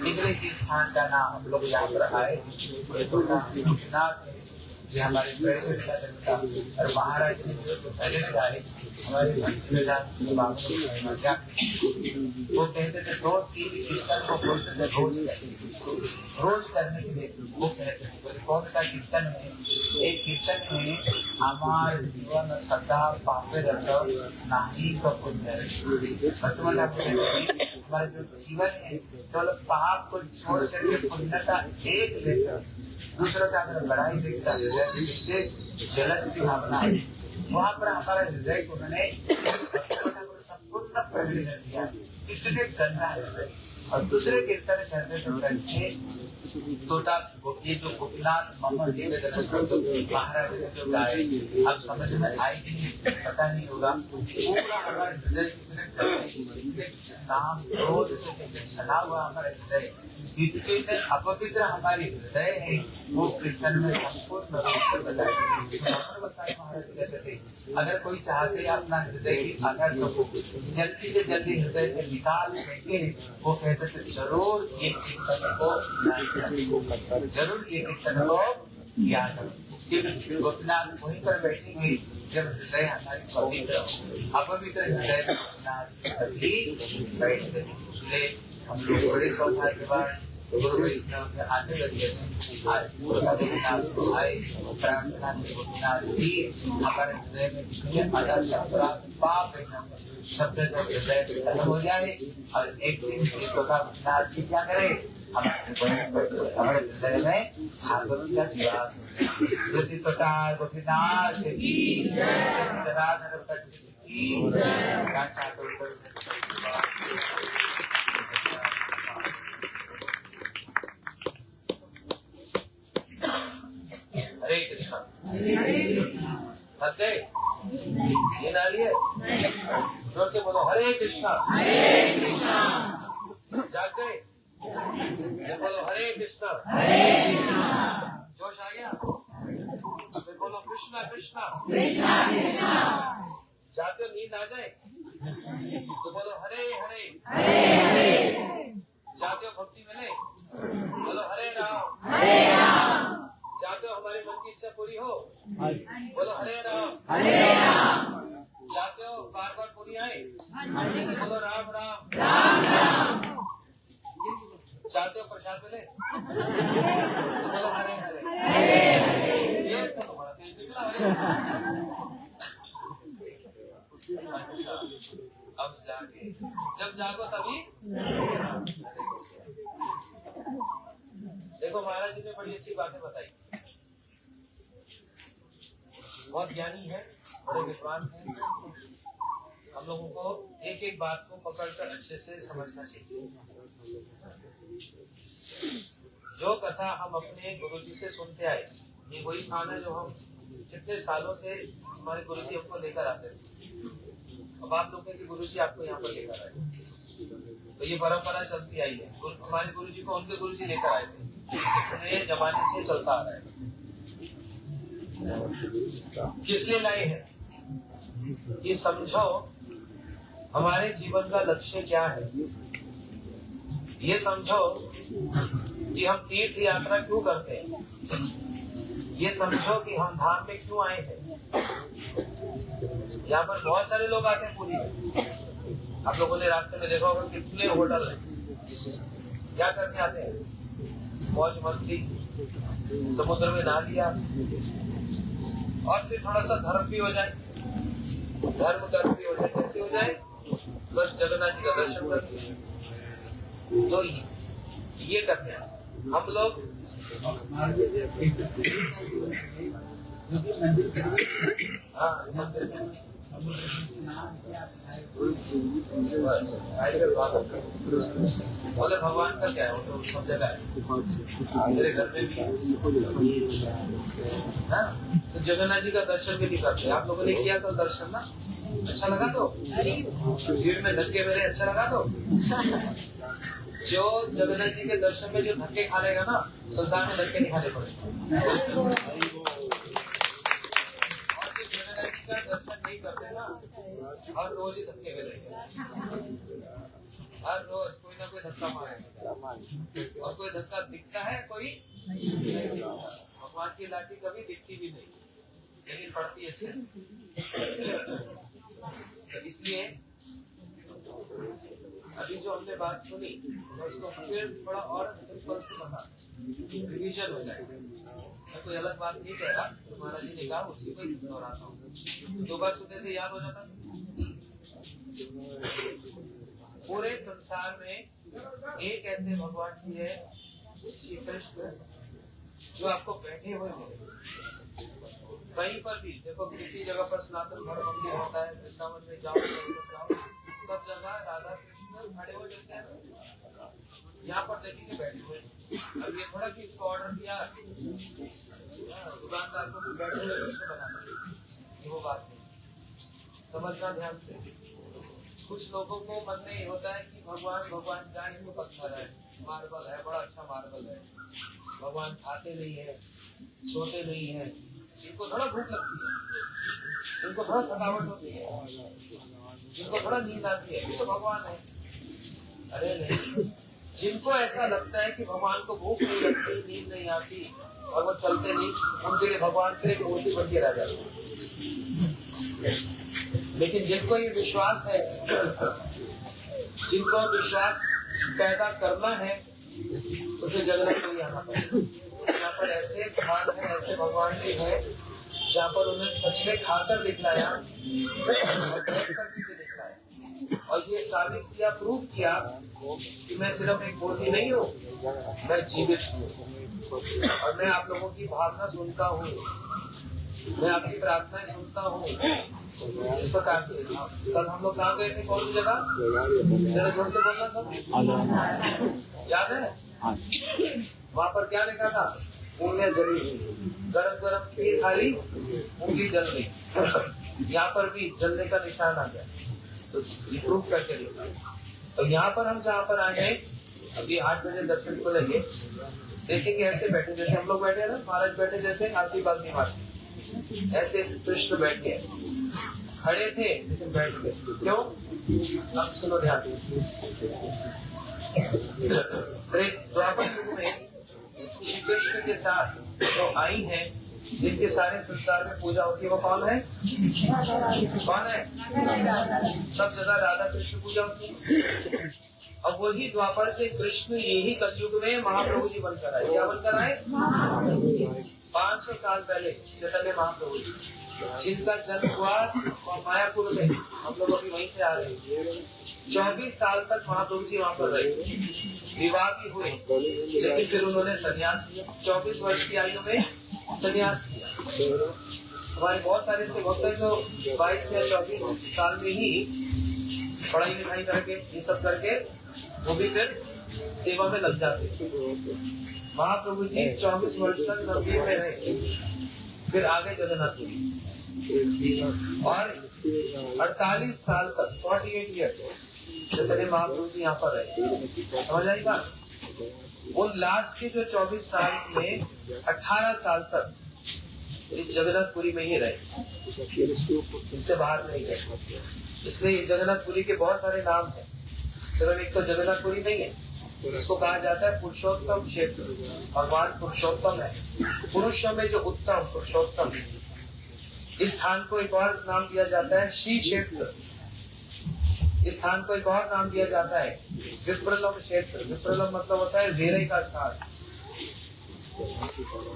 इसलिए इस स्थान का नाम हम लोग यहाँ पर आए कृष्णनाथ, ये हमारे और महाराज ने जो पहले आए हमारे वो कहते थे 2-3 कीर्तन को बोलते थे रोज करने के लिए। वो कहते थे कौन सा कीर्तन है? एक कीर्तन है हमारे जीवन सदा पापे रहो नाही का पुण्य। हमारा जो जीवन है केवल पाप को छोड़ करके पुण्य का एक लेकर दूसरों का अगर बड़ाई देखता है जलस की भावना है, वहाँ पर हमारा हृदय को उन्होंने संपूर्ण प्रवेश दिया। इसलिए गंदा हृदय और दूसरे कीर्तन करने तो करके टोटा ये जो गोपीनाथ मोहम्मद महाराज ने जो गाए अब समझ में आएगी पता नहीं होगा। पूरा हमारे हृदय नाम क्रोध से छना हुआ हमारा हृदय इतने अपवित्र हमारे हृदय है, वो कीर्तन में संपूर्ण रूप से बताए। महाराज कहते थे अगर कोई चाहते अपना हृदय की आधार को जल्दी से जल्दी हृदय से निकाल देंगे, वो कहते थे जरूर ये कीर्तन को जरूर ये कीर्तन को याद करो। गोपीनाथ वहीं पर बैठेंगे जब हृदय हमारी पवित्र अपवित्र हृदय गोपीनाथ भी बैठते। इसलिए हम लोग बड़े सौभाग्यवान गुरु वैष्णव आने लगे। आज गोपीनाथ आए प्रार्थना में गोपीनाथ जी हमारे हृदय में जितने पाप है सब हृदय खत्म हो जाए और एक दिन गोपीनाथ जी क्या करे हमारे हृदय में भागवत का निवास। इसी प्रकार गोपीनाथ की हरे कृष्णा थक गए ये ना लिए जोर से बोलो हरे कृष्णा जाग गए बोलो हरे कृष्णा जोश आ गया फिर बोलो कृष्णा कृष्णा जाते हो नींद आ जाए तो बोलो हरे हरे जाते हो भक्ति मिले बोलो हरे राम जाते हो हमारे मन की इच्छा पूरी हो बोलो हरे राम जाते हो बार बार पूरी आए बोलो राम राम जाते हो प्रसाद मिले बोलो हरे हरे ये तो हमारा तेज निकला हरे। अब जागे जब जागो तभी देखो महाराज जी ने बड़ी अच्छी बातें बताई। बहुत ज्ञानी है, बड़े विद्वान है। हम लोगों को एक एक बात को पकड़कर अच्छे से समझना चाहिए। जो कथा हम अपने गुरुजी से सुनते आए, ये वही स्थान है जो हम कितने सालों से हमारे गुरुजी हमको लेकर आते थे। अब आप लोग के गुरुजी आपको यहाँ पर लेकर आए, तो ये परंपरा चलती आई है। हमारे गुरुजी को उनके गुरुजी लेकर आए थे, ये जमाने से चलता आ रहा है। किस लिए लाए हैं ये समझो। हमारे जीवन का लक्ष्य क्या है ये समझो कि हम तीर्थ यात्रा क्यों करते हैं, ये समझो कि हम धाम में क्यों आए हैं। यहाँ पर बहुत सारे लोग आते हैं पूरी में। आप लोगों ने रास्ते में देखा होगा कितने होटल हैं, क्या करके आते हैं, मौज मस्ती, समुद्र में नहा लिया और फिर थोड़ा सा धर्म भी हो जाए, धर्म भी हो जाए। कैसे हो जाए, बस जगन्नाथ जी का दर्शन कर तो ये करते हैं हम लोग। बोले भगवान का क्या है, वो तो सब जगह है, मेरे घर में भी है। तो जगन्नाथ जी का दर्शन भी नहीं करते। आप लोगों ने किया तो दर्शन ना, अच्छा लगा तो भीड़ में धक्के मेरे अच्छा लगा तो जो जगन्नाथ जी के दर्शन में जो धक्के खा लेगा ना, संसार में धक्के नहीं खाने पड़ेगा। और जो जगन्नाथ जी का दर्शन नहीं करते ना, हर रोज ही धक्के मिलेंगे, हर रोज कोई ना कोई धक्का मारेगा। और कोई धक्का दिखता है, कोई भगवान की लाठी कभी दिखती भी नहीं, लेकिन पड़ती अच्छे से। तो इसलिए अभी जो हमने बात सुनी, उसको फिर थोड़ा और सिंपल से बता, रिवीजन हो जाएगा। मैं कोई अलग बात नहीं कह रहा, तो महाराज जी ने कहा उसी को दोहराता हूँ। 2 बार सुनने से याद हो जाता है। पूरे संसार में एक ऐसे भगवान जी है, श्री कृष्ण, जो आपको बैठे हुए मिले कहीं पर भी। देखो किसी जगह पर सनातन धर्म मंदिर होता है, वृंदावन में जाओ, सब जगह राधा कृष्ण खड़े हुए मिलते हैं। यहाँ पर देखेंगे बैठे हुए। अब ये थोड़ा कि इसको ऑर्डर किया दुकानदार को भी बैठे हुए कृष्ण बनाना, ये वो बात नहीं, समझना ध्यान से। कुछ लोगों को मन में ये होता है कि भगवान क्या इनको पत्थर है, मार्बल है, बड़ा अच्छा मार्बल है, भगवान खाते नहीं है, सोते नहीं है, इनको थोड़ा भूख लगती है, इनको थोड़ा थकावट होती है, इनको थोड़ा नींद आती है, ये तो भगवान है। अरे नहीं, जिनको ऐसा लगता है कि भगवान को भूख नहीं लगती, नींद नहीं आती और वो चलते नहीं, उनके लिए भगवान के लिए मूर्ति बन के रह जाती है। लेकिन जिनको ये विश्वास है, जिनको विश्वास पैदा करना है, तो फिर जगन्नाथ को आना पड़ेगा। यहाँ पर ऐसे स्थान है, ऐसे भगवान के हैं, जहाँ पर उन्हें सच में खाकर दिखलाया और बैठकर भी दिखलाया, और ये साबित किया, प्रूव किया कि मैं सिर्फ एक मूर्ति नहीं हूँ, मैं जीवित हूँ और मैं आप लोगों की भावना सुनता हूँ, मैं आपकी प्रार्थनाएं सुनता हूँ। इस प्रकार से कल हम लोग कहाँ गए थे, कौन सी जगह, जरा जोर से बोलना सब, याद है? वहाँ पर क्या लिखा था, पुण्य जली, गरम गरम खीर खाली, उंगली जल गई। यहाँ पर भी जलने का निशान आ गया, तो प्रूव करके लिखा। तो यहाँ पर हम जहाँ पर आए हैं, अभी 8 बजे दर्शन को लेके देखेंगे, ऐसे बैठे जैसे हम लोग बैठे हैं ना, महाराज बैठे जैसे आरती बागनी मारती, ऐसे कृष्ण बैठे खड़े थे लेकिन बैठ गए। क्यों? अब सुनो ध्यान। द्वापर युग में श्री कृष्ण के साथ जो आई है, जिनके सारे संसार में पूजा होती है, वो कौन है? कौन है? सब जगह राधा कृष्ण पूजा होती है। अब वही द्वापर से कृष्ण यही कलयुग में महाप्रभु जी बनकर आए। क्या बनकर आए? 500 साल पहले चैतन्य महाप्रभु जी, जिनका जन्म हुआ मायापुर में, हम लोग अभी वहीं से आ रहे हैं। 24 साल तक महाप्रभु जी वहाँ पर रहे, विवाह भी हुए, लेकिन फिर उन्होंने संन्यास लिया। 24 वर्ष की आयु में संन्यास किया। हमारे बहुत सारे से भक्त हैं जो 22 या 24 साल में ही पढ़ाई लिखाई करके, ये सब करके, वो भी फिर सेवा में लग जाते। महाप्रभु जी 24 वर्ष तक नवदीप में रहे, फिर आगे जगन्नाथपुरी, और 48 साल तक 48 ईयर्स चैतन्य महाप्रभु जी यहाँ पर रहे। समझ आई बात? वो लास्ट के जो 24 साल में 18 साल तक इस जगन्नाथपुरी में ही रहे, इससे बाहर नहीं गए। इसलिए जगन्नाथपुरी के बहुत सारे नाम हैं, सिर्फ एक तो जगन्नाथपुरी नहीं है। इसको कहा जाता है पुरुषोत्तम क्षेत्र, भगवान पुरुषोत्तम है, पुरुषों में जो उत्तम पुरुषोत्तम। इस स्थान को एक और नाम दिया जाता है श्री क्षेत्र, इस स्थान को एक और नाम दिया जाता है विप्रलम क्षेत्र। विप्रलम मतलब होता है वेरे का स्थान।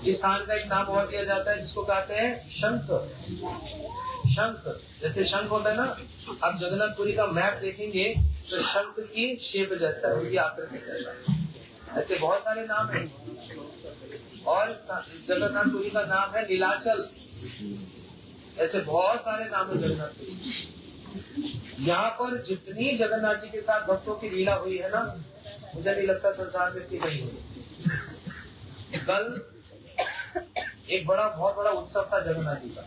इस स्थान का एक नाम और दिया जाता है जिसको कहते हैं शंख। शंख, जैसे शंख होता है ना, आप जगन्नाथपुरी का मैप देखेंगे तो शंख की शेप जैसा है, उसकी आकृति जैसा। ऐसे बहुत सारे नाम हैं। और जगन्नाथपुरी का नाम है नीलाचल। ऐसे बहुत सारे नाम है जगन्नाथपुरी। यहाँ पर जितनी जगन्नाथ जी के साथ भक्तों की लीला हुई है ना, मुझे नहीं लगता संसार में इतनी नहीं हुई। कल एक बहुत बड़ा उत्सव था जगन्नाथ जी का।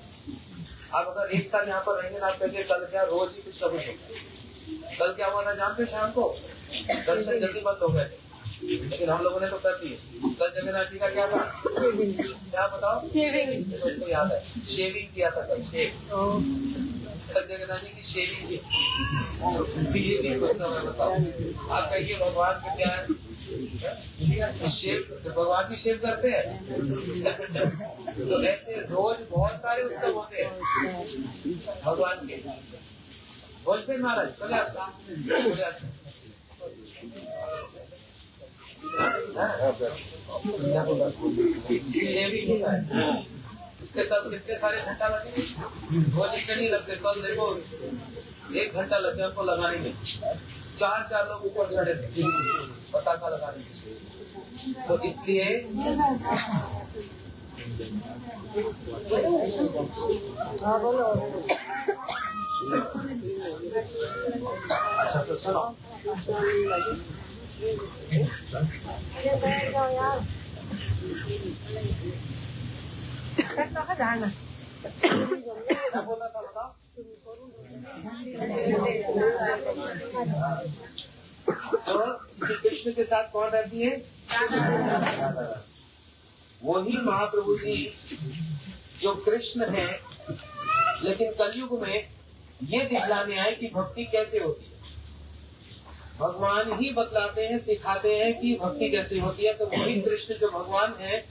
आप अगर एक साल यहाँ पर रहेंगे ना, आप कहेंगे कल क्या रोज ही कुछ ना कुछ होता है। कल क्या हुआ था जानते शाम को? दर्शन जल्दी बंद हो गए थे, लेकिन हम लोगों ने तो कर दिए। कल जगन्नाथ जी का क्या था? क्या बताओ? शेविंग। तो याद है, शेविंग किया था कल। कल जगन्नाथ जी की शेविंग की। ये भी कुछ समय बताओ। आप कहिए भगवान का क्या है? शेव, भगवान की शेव करते हैं। तो ऐसे रोज बहुत सारे उत्सव होते हैं भगवान के। बोलते महाराज चले आते इसके तब कितने सारे घंटा लगे? रोज इतने नहीं लगते। कल देखो 1 घंटा लग गया उनको लगाने में। 4 लोग ऊपर चढ़े थे पताका लगाने में। तो इसलिए अच्छा तो सुनो, क्या बोला था बताओ? तो श्री कृष्ण के साथ कौन रहती है? वही महाप्रभु जी जो कृष्ण है, लेकिन कलयुग में ये दिखलाने आए कि भक्ति कैसे होती है। भगवान ही बतलाते हैं, सिखाते हैं कि भक्ति कैसे होती है। तो वही कृष्ण जो भगवान है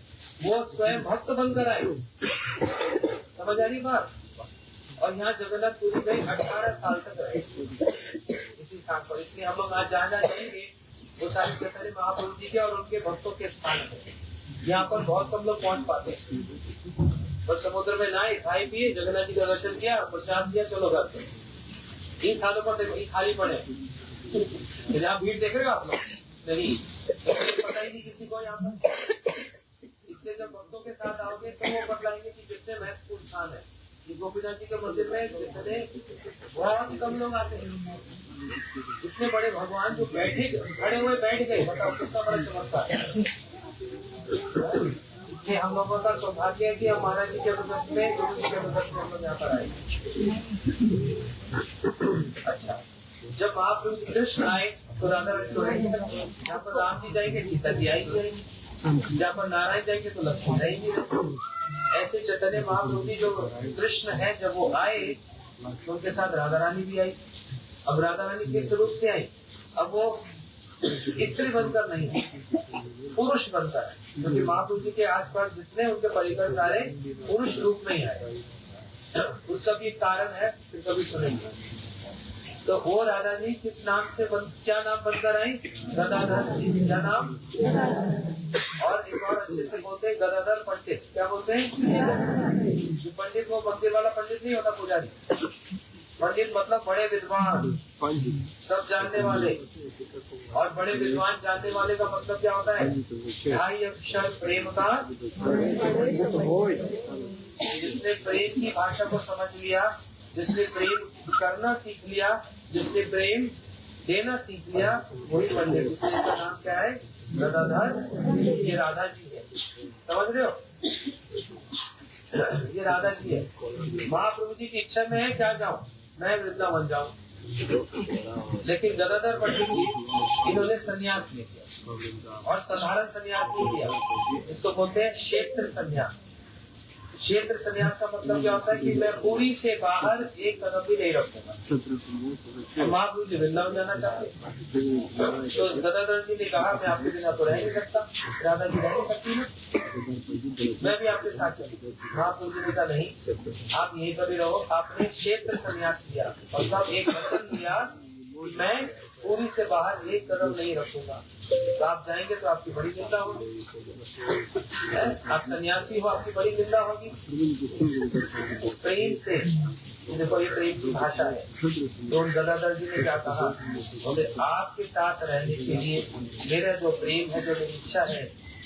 वो स्वयं भक्त बनकर आए। समझ आ रही बात? और यहाँ जगन्नाथपुरी में 18 साल तक रहे इसी स्थान पर। इसलिए हम लोग आज जहाँ जाएंगे वो सारे चैतन्य महाप्रभु जी के और उनके भक्तों के स्थान है। यहाँ पर बहुत कम लोग पहुँच पाते हैं। बस समुद्र में नहाए, खाए पिए, जगन्नाथ जी का दर्शन किया, प्रसाद किया, चलो घर पे। 3 सालों पर देखो खाली पड़े। यहाँ भीड़ देख रहे हो आप लोग? नहीं, पता ही नहीं किसी को यहाँ पर। इसलिए जब भक्तों के साथ आओगे तो वो बतलाएंगे कि कितने महत्वपूर्ण स्थान है। कि गोपीनाथ जी के मंदिर में कितने बहुत कम लोग आते हैं। इतने बड़े भगवान जो बैठे खड़े हुए बैठ गए, बताओ कितना बड़ा चमत्कार है। इसलिए हम लोगों का सौभाग्य है कि हम महाराज जी के अनुगत्य में, गुरु जी के अनुगत्य में हम लोग यहाँ पर आए। अच्छा, जब महाप्रभु कृष्ण आए तो राधा रानी यहाँ पर राम जी जाएंगे, सीता जी आएंगे। जहाँ पर नारायण जाएंगे तो लक्ष्मण जाएंगे। ऐसे चैतन्य महाप्रभु जी जो कृष्ण है, जब वो आए तो उनके साथ राधा रानी भी आई। अब राधा रानी किस रूप से आई? अब वो स्त्री बनकर नहीं, पुरुष बनकर है। क्योंकि महाप्रभु जी के आसपास जितने उनके परिकर सारे पुरुष रूप में ही आए। उसका भी एक कारण है, फिर कभी सुनेंगे। तो वो राधा जी किस नाम से क्या नाम बनकर आई? गदाधर जी। क्या नाम? और एक और अच्छे से बोलते हैं गदाधर पंडित। क्या बोलते हैं? पंडित वो मंदिर वाला पंडित नहीं होता, पुजारी। पंडित मतलब बड़े विद्वान, सब जानने वाले। और बड़े विद्वान जानने वाले का मतलब क्या होता है? ढाई अक्षर प्रेम का। जिसने प्रेम की भाषा को समझ लिया, जिसने प्रेम करना सीख लिया, जिसने प्रेम देना सीख लिया, वही पंडित। इसका नाम क्या है? गदाधर। ये राधा जी है, समझ रहे हो? ये राधा जी है। महाप्रभु जी की इच्छा में है क्या जाऊं? मैं वृंदावन जाऊं। लेकिन गदाधर पंडित जी इन्होंने संन्यास ले लिया, और साधारण संन्यास नहीं लिया। इसको बोलते हैं क्षेत्र संन्यास। क्षेत्र संन्यास का मतलब क्या होता है कि मैं पूरी से बाहर एक कदम भी नहीं रखूंगा। महाप्रभु जी वृंदावन जाना चाहते, तो गदाधर जी ने कहा मैं आपके बिना तो रह नहीं सकता, राधा जी रह नहीं सकती ना, मैं भी आपके साथ चलूं। महाप्रभु जी ने कहा नहीं, आप यहीं पर भी रहो। आपने क्षेत्र संन्यास लिया और तब एक वचन लिया कि मैं पूरी से बाहर एक कदम नहीं रखूंगा। तो आप जाएंगे तो आपकी बड़ी निंदा होगी। आप सन्यासी हो, आपकी बड़ी निंदा होगी। प्रेम से, देखो ये प्रेम की भाषा है। तो गदाधर जी ने क्या कहा? बोले आपके साथ रहने के लिए मेरा जो प्रेम है, जो मेरी इच्छा है,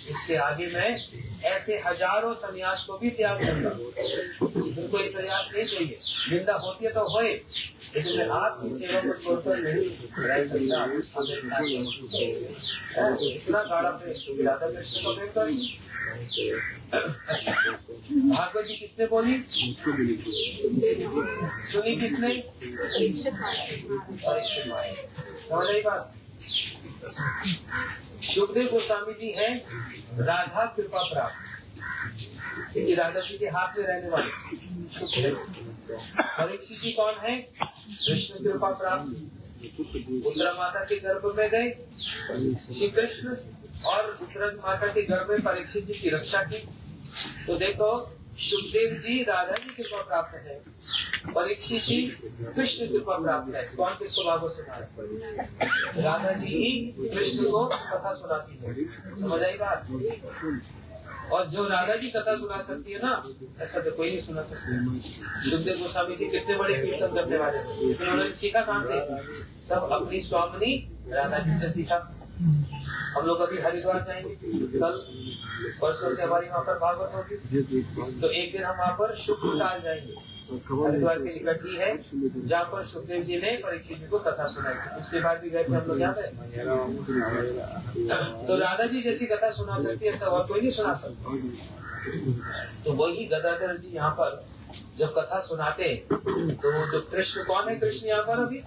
इसके आगे मैं ऐसे हजारों सन्यास को भी त्याग करूंगा। उनको एक प्रयास नहीं चाहिए। निंदा होती है तो होए, लेकिन मैं आपकी सेवा को छोड़कर नहीं रह सकता। इतना गाढ़ा प्रेम राधा कृष्ण को प्रेम कर। भागवत जी किसने बोली? सुनी किसने? समझ आई बात? सुखदेव गोस्वामी जी हैं राधा कृपा प्राप्त, क्योंकि राधा जी के हाथ में रहने वाले सुखदेव। परीक्षित जी कौन है? कृष्ण कृपा प्राप्त। उत्तरा माता के गर्भ में गए श्री कृष्ण, और उत्तरा माता के गर्भ में परीक्षित जी की रक्षा की। तो देखो, सुखदेव जी राधा जी कृपा प्राप्त है, परीक्षित जी कृष्ण कृपा प्राप्त है। कौन किसको भागवत सुना है? राधा जी ही कृष्ण को कथा सुनाती है। समझ आई बात? और जो राधा जी कथा सुना सकती है ना, ऐसा तो कोई नहीं सुना सकता। सुखदेव गोस्वामी जी कितने बड़े कीर्तन करने वाले, उन्होंने सीखा कहाँ से? सब अपनी स्वामिनी राधा जी से सीखा। हम लोग अभी हरिद्वार जाएंगे, कल परसों से हमारी वहाँ पर भागवत होगी, तो एक दिन हम वहाँ पर शुक्र काल जाएंगे। हरिद्वार के निकट ही है जहाँ पर सुखदेव जी ने परीक्षित जी को कथा सुनाई थी। उसके बाद भी गए थे हम लोग, याद है? तो राधा जी जैसी कथा सुना सकती है, ऐसा और कोई नहीं सुना सकता। तो वही गदाधर जी यहाँ पर जब कथा सुनाते, तो जो कृष्ण कौन है? कृष्ण यहाँ पर अभी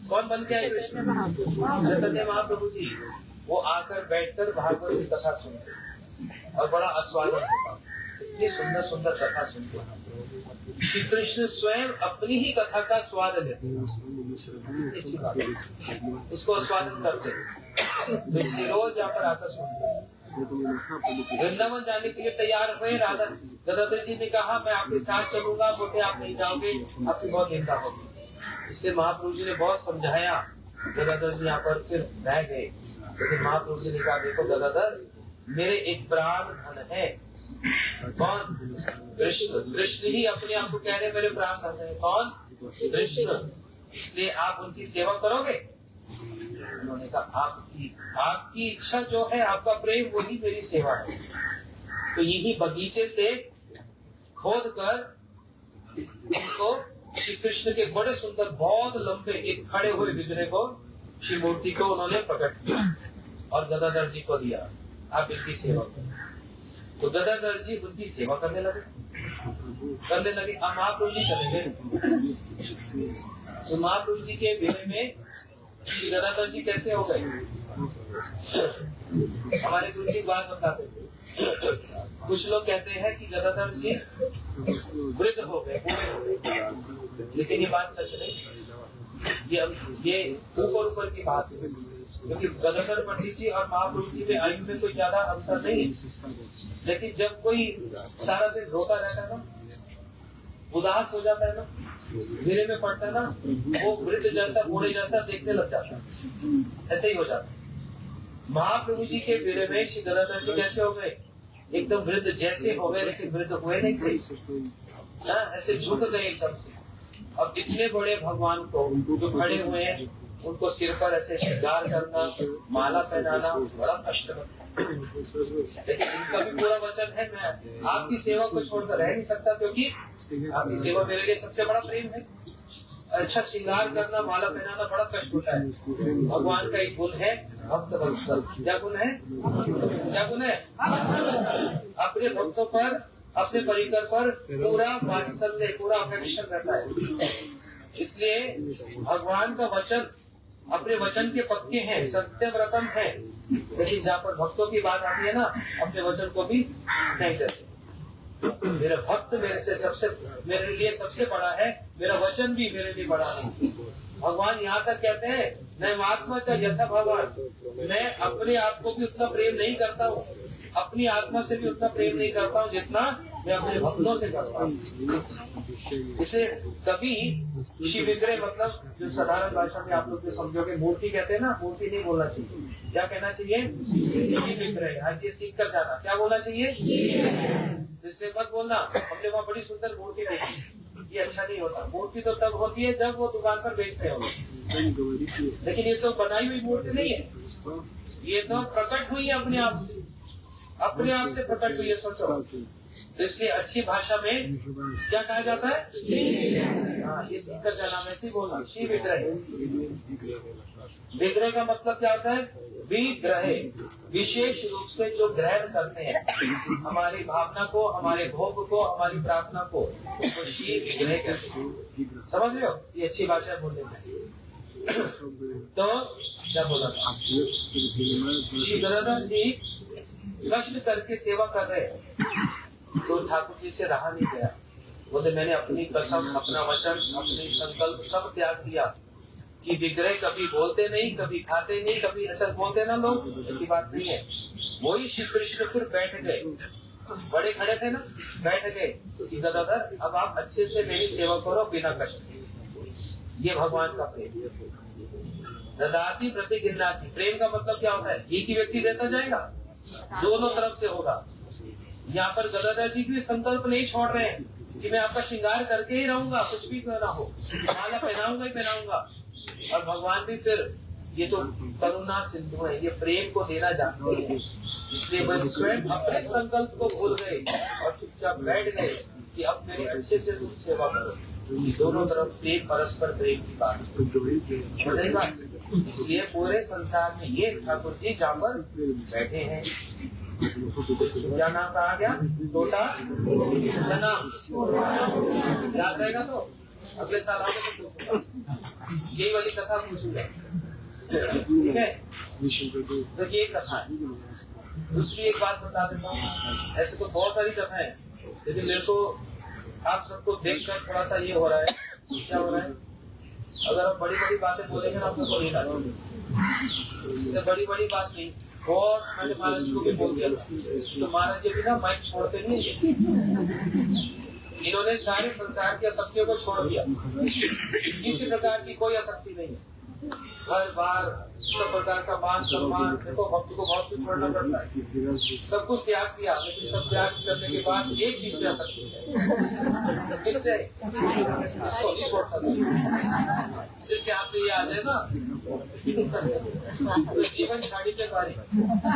कौन बन के आए? कृष्ण चैतन्य महाप्रभु जी। वो आकर बैठकर भागवत की कथा सुनते और बड़ा आस्वादन होता। इतनी सुंदर सुंदर कथा सुनते। श्री कृष्ण स्वयं अपनी ही कथा का स्वाद लेते, उसको स्वादन करते, तो इसलिए रोज यहाँ पर आकर सुनते। वृंदावन जाने के लिए तैयार हुए राधा गदाधर जी ने कहा, मैं आपके साथ चलूंगा, बोले आप नहीं जाओगे, आपकी बहुत निंदा होगी। इसलिए महाप्रभु जी ने बहुत समझाया। गदाधर जी यहाँ पर फिर रह गए, लेकिन महाप्रभु जी ने कहा, देखो गदाधर, मेरे एक प्राण धन है। कौन? कृष्ण। कृष्ण ही अपने आप को कह रहे मेरे प्राण धन है। कौन? कृष्ण। इसलिए आप उनकी सेवा करोगे? उन्होंने कहा, आपकी इच्छा जो है, आपका प्रेम, वही मेरी सेवा है। तो यही बगीचे से खोद कर उनको श्री कृष्ण के बड़े सुंदर, बहुत लंबे एक खड़े हुए विग्रह को, श्री मूर्ति को उन्होंने प्रकट किया और गदाधर जी को दिया, आप इनकी सेवा करो। तो गदाधर जी उनकी सेवा करने लगे। अब महाप्रभु जी चले गए। तो महाप्रभु जी के बेड़े में श्री गदाधर जी कैसे हो गए? हमारे गुरु जी बात बताते थे, कुछ लोग कहते हैं कि गदाधर जी वृद्ध हो गए, बूढ़े हो गए, लेकिन ये बात सच नहीं। ये ऊपर की बात है, क्योंकि गदाधर पंडित जी और महाप्रभु जी में आयु में कोई ज्यादा अंतर नहीं है। लेकिन जब कोई सारा दिन रोता रहता है ना, उदास हो जाता है ना, धीरे में पड़ता है ना, वो वृद्ध जैसा, बूढ़े जैसा देखने लग जाता है। ऐसे ही हो जाता है। महाप्रभु जी के बेड़े में श्री गदाधर जी कैसे हो गए? एकदम वृद्ध जैसे हो गए, लेकिन वृद्ध हुए नहीं थे, ऐसे झुक गए एकदम से। अब इतने बड़े भगवान को जो खड़े हुए हैं, उनको सिर पर ऐसे श्रृंगार करना, माला पहनाना बड़ा कष्ट है। लेकिन इनका भी पूरा वचन है, मैं आपकी सेवा को छोड़कर रह नहीं सकता, क्योंकि आपकी सेवा मेरे लिए सबसे बड़ा प्रेम है। अच्छा श्रृंगार करना, माला पहनाना बड़ा कष्ट होता है। भगवान का एक गुण है भक्त वत्सल। क्या गुण है? क्या गुण है? अपने भक्तों पर, अपने परिकर पर पूरा वात्सल्य, पूरा अफेक्शन रहता है। इसलिए भगवान का वचन, अपने वचन के पक्के हैं, सत्यव्रतम है, लेकिन जहाँ पर भक्तों की बात आती है ना, अपने वचन को भी नहीं देते। मेरा भक्त मेरे लिए सबसे बड़ा है, मेरा वचन भी मेरे लिए बड़ा है। भगवान यहाँ तक कहते हैं, मैं आत्मा चाहे यथा भगवान, मैं अपने आप को भी उतना प्रेम नहीं करता हूँ, अपनी आत्मा से भी उतना प्रेम नहीं करता हूँ जितना मैं अपने भक्तों से करता हूँ। इसे कभी शिव विग्रह, मतलब जो साधारण भाषा में आप लोग जो समझोगे, मूर्ति कहते हैं ना, मूर्ति नहीं बोलना चाहिए। क्या कहना चाहिए? शिव विग्रह। आज ये सीख कर जाना, क्या बोलना चाहिए? इसलिए मत बोलना हमने वहाँ बड़ी सुंदर मूर्ति देखी, ये अच्छा नहीं होता। मूर्ति तो तब होती है जब वो दुकान पर बेचते होंगे, लेकिन ये तो बनाई हुई मूर्ति नहीं है, ये तो प्रकट हुई है अपने आप से, अपने आप से प्रकट हुई है। सोचो तो इसलिए अच्छी भाषा में क्या कहा जाता है? हाँ, ये सीकर का नाम ऐसे ही बोलना, श्री विग्रह। विग्रह का मतलब क्या होता है? विग्रह, विशेष रूप से जो ग्रहण करते हैं हमारी भावना को, हमारे भोग को, हमारी प्रार्थना को, तो श्री विग्रह कहते हैं। समझ रहे हो? ये अच्छी भाषा बोलने में। तो क्या बोला था? श्री गदाधर जी कष्ट करके सेवा कर रहे हैं, तो ठाकुर जी से रहा नहीं गया। बोले मैंने अपनी कसम, अपना वचन, अपनी संकल्प सब त्याग दिया कि विग्रह कभी बोलते नहीं, कभी खाते नहीं, कभी ऐसा बोलते ना लोग, ऐसी बात नहीं है। वही श्री कृष्ण फिर बैठ गए, बड़े खड़े थे ना, बैठ गए कि गदाधर अब आप अच्छे से मेरी सेवा करो बिना कष्ट के। ये भगवान का प्रेम। ददाति प्रति गिन्नाति। प्रेम का मतलब क्या होता है? एक ही व्यक्ति देता जाएगा, दोनों तरफ से होगा। यहाँ पर गदाधर जी भी संकल्प नहीं छोड़ रहे हैं कि मैं आपका श्रृंगार करके ही रहूंगा, कुछ भी क्यों ना हो, माला पहनाऊंगा ही पहनाऊंगा। और भगवान भी फिर, ये तो करुणा सिंधु है, ये प्रेम को देना जानते हैं, इसलिए वह स्वयं अपने संकल्प को भूल गए और चुपचाप बैठ गए कि अब मेरी अच्छे से तुम सेवा करो। दोनों तरफ प्रेम, परस्पर प्रेम की बात। इसलिए पूरे संसार में ये ठाकुर जी जहाँ पर बैठे हैं, क्या नाम कहा गया? टोटा नाम याद रहेगा तो अगले साल आगे तो यही वाली कथा पूछूंगा, ठीक है? तो ये कथा है। दूसरी एक बात बता देता हूँ, ऐसे तो बहुत सारी कथा है, लेकिन मेरे को आप सबको देखकर थोड़ा सा ये हो रहा है, क्या हो रहा है? अगर आप बड़ी बड़ी बातें बोलेंगे ना, आप सबको नहीं लगेगी। बड़ी बड़ी बात नहीं, और मैंने महाराज जी को भी बोल दिया, तो महाराज जी भी ना माइक छोड़ते नहीं है। इन्होंने सारे संसार की आसक्तियों को छोड़ दिया, किसी प्रकार की कोई आसक्ति नहीं है। हर बार सब प्रकार का मान सम्मान, देखो भक्त को बहुत कुछ छोड़ना पड़ता है, सब कुछ त्याग किया, लेकिन सब त्याग करने के बाद एक चीज से आसक्ति है, किससे? इसको नहीं छोड़ सकते। जिसके हाथ में ये आ जाए ना, तो जीवन छाड़ी के बारी,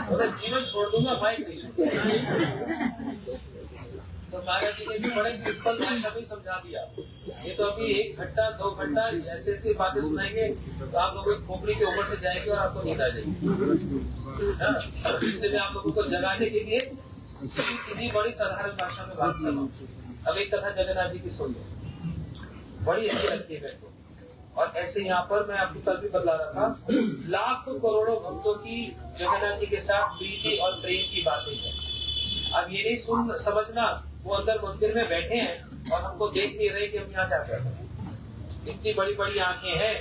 अगर जीवन छोड़ दूंगा माइक नहीं छोड़। तो महाराज जी ने भी बड़े सिंपल भाषा में समझा दिया। ये तो अभी 1 घंटा 2 घंटा ऐसे ऐसी बातें सुनाएंगे तो आप लोगों की खोपड़ी के ऊपर से जाएगी और आपको नींद आ जाएगी। इसलिए मैं आप लोगों को जगाने के लिए सीधी सीधी बड़ी साधारण भाषा में बात कर रहा हूँ। अब एक कथा जगन्नाथ जी की सुनिए, बड़ी अच्छी लगती है मेरे को। और ऐसे यहाँ पर मैं आपको कल भी बतला रहा था, लाखों करोड़ों भक्तों की जगन्नाथ जी के साथ प्रीति और प्रेम की बातें हैं। अब ये नहीं समझना वो अंदर मंदिर में बैठे हैं और हमको देख नहीं रहे कि हम यहाँ क्या कर रहे हैं। इतनी बड़ी बड़ी आंखें हैं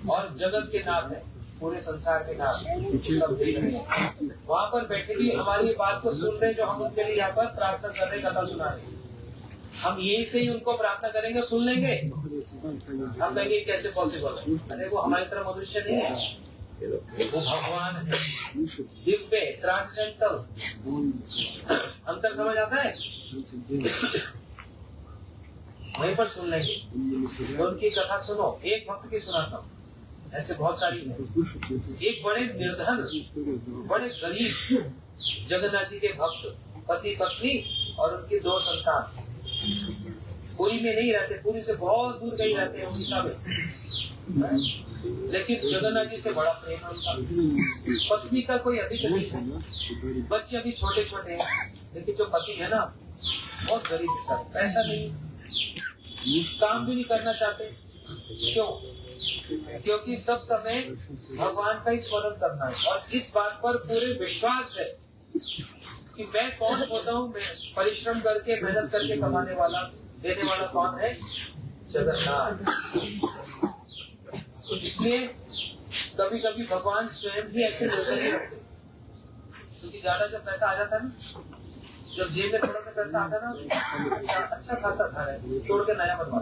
और जगत के नाथ है, पूरे संसार के नाथ सब देख रहे हैं। वहाँ पर बैठे भी हमारी बात को सुन रहे, जो हम उनके लिए यहाँ पर प्रार्थना कर रहे, कथा सुना रहे। हम यही से ही उनको प्रार्थना करेंगे, सुन लेंगे, हम कहेंगे कैसे पॉसिबल है? अरे वो हमारी तरह मनुष्य नहीं है, वो भगवान है, दिव्य, ट्रांसेंडेंटल। अंतर समझ आता है? वहीं पर सुन लेंगे, तो उनकी कथा सुनो। एक भक्त की सुनाता हूँ, ऐसे बहुत सारी है। एक बड़े निर्धन, बड़े गरीब जगन्नाथ जी के भक्त, पति पत्नी और उनकी 2 संतान, पुरी में नहीं रहते, पुरी से बहुत दूर कहीं रहते हैं, उड़ीसा में। लेकिन जगन्नाथ जी से बड़ा प्रेम है उनका। पत्नी का कोई अधिक नहीं है, बच्चे अभी छोटे छोटे हैं, लेकिन जो पति है ना बहुत गरीब है, पैसा नहीं, काम भी नहीं करना चाहते। क्यों? क्योंकि सब समय भगवान का ही स्मरण करना है और इस बात पर पूरे विश्वास है कि मैं कौन होता हूँ, मैं परिश्रम करके मेहनत करके कमाने वाला, देने वाला कौन है? जगन्नाथ। इसलिए कभी कभी भगवान स्वयं भी ऐसे निर्णय करते, क्योंकि ज्यादा जब पैसा आ जाता है ना, जब जेब में थोड़ा सा पैसा आता है ना, अच्छा खासा खा रहे हैं, छोड़ के नया बनवा,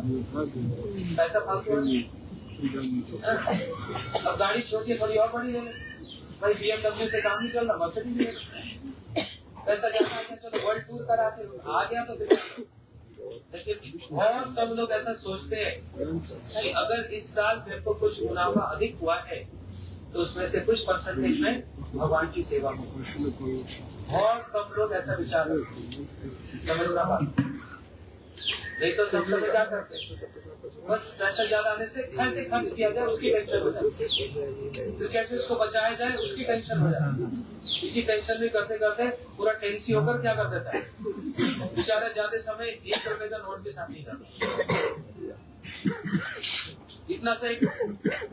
पैसा फालतू है। अब गाड़ी छोटी थोड़ी और बड़ी ले ले भाई, BMW से काम नहीं चल रहा, मर्सिडीज ले ले। पैसा ज्यादा आ गया, चलो वर्ल्ड टूर कराते, आ गया तो फिर। लेकिन बहुत कम लोग ऐसा सोचते हैं कि अगर इस साल मेरे को कुछ मुनाफा अधिक हुआ है तो उसमें से कुछ परसेंटेज में भगवान की सेवा हो। बहुत कम लोग ऐसा विचार करते, समझना बात। नहीं तो सब समय क्या करते, बस पैसा ज्यादा आने से कैसे खर्च किया जाए उसकी टेंशन हो जाती है, फिर कैसे उसको बचाया जाए उसकी टेंशन हो जाती है। इसी टेंशन में करते करते पूरा टेंसी होकर क्या कर देता है बेचारा, ज्यादा समय 1 रुपए का नोट के साथ नहीं जाता, इतना सा एक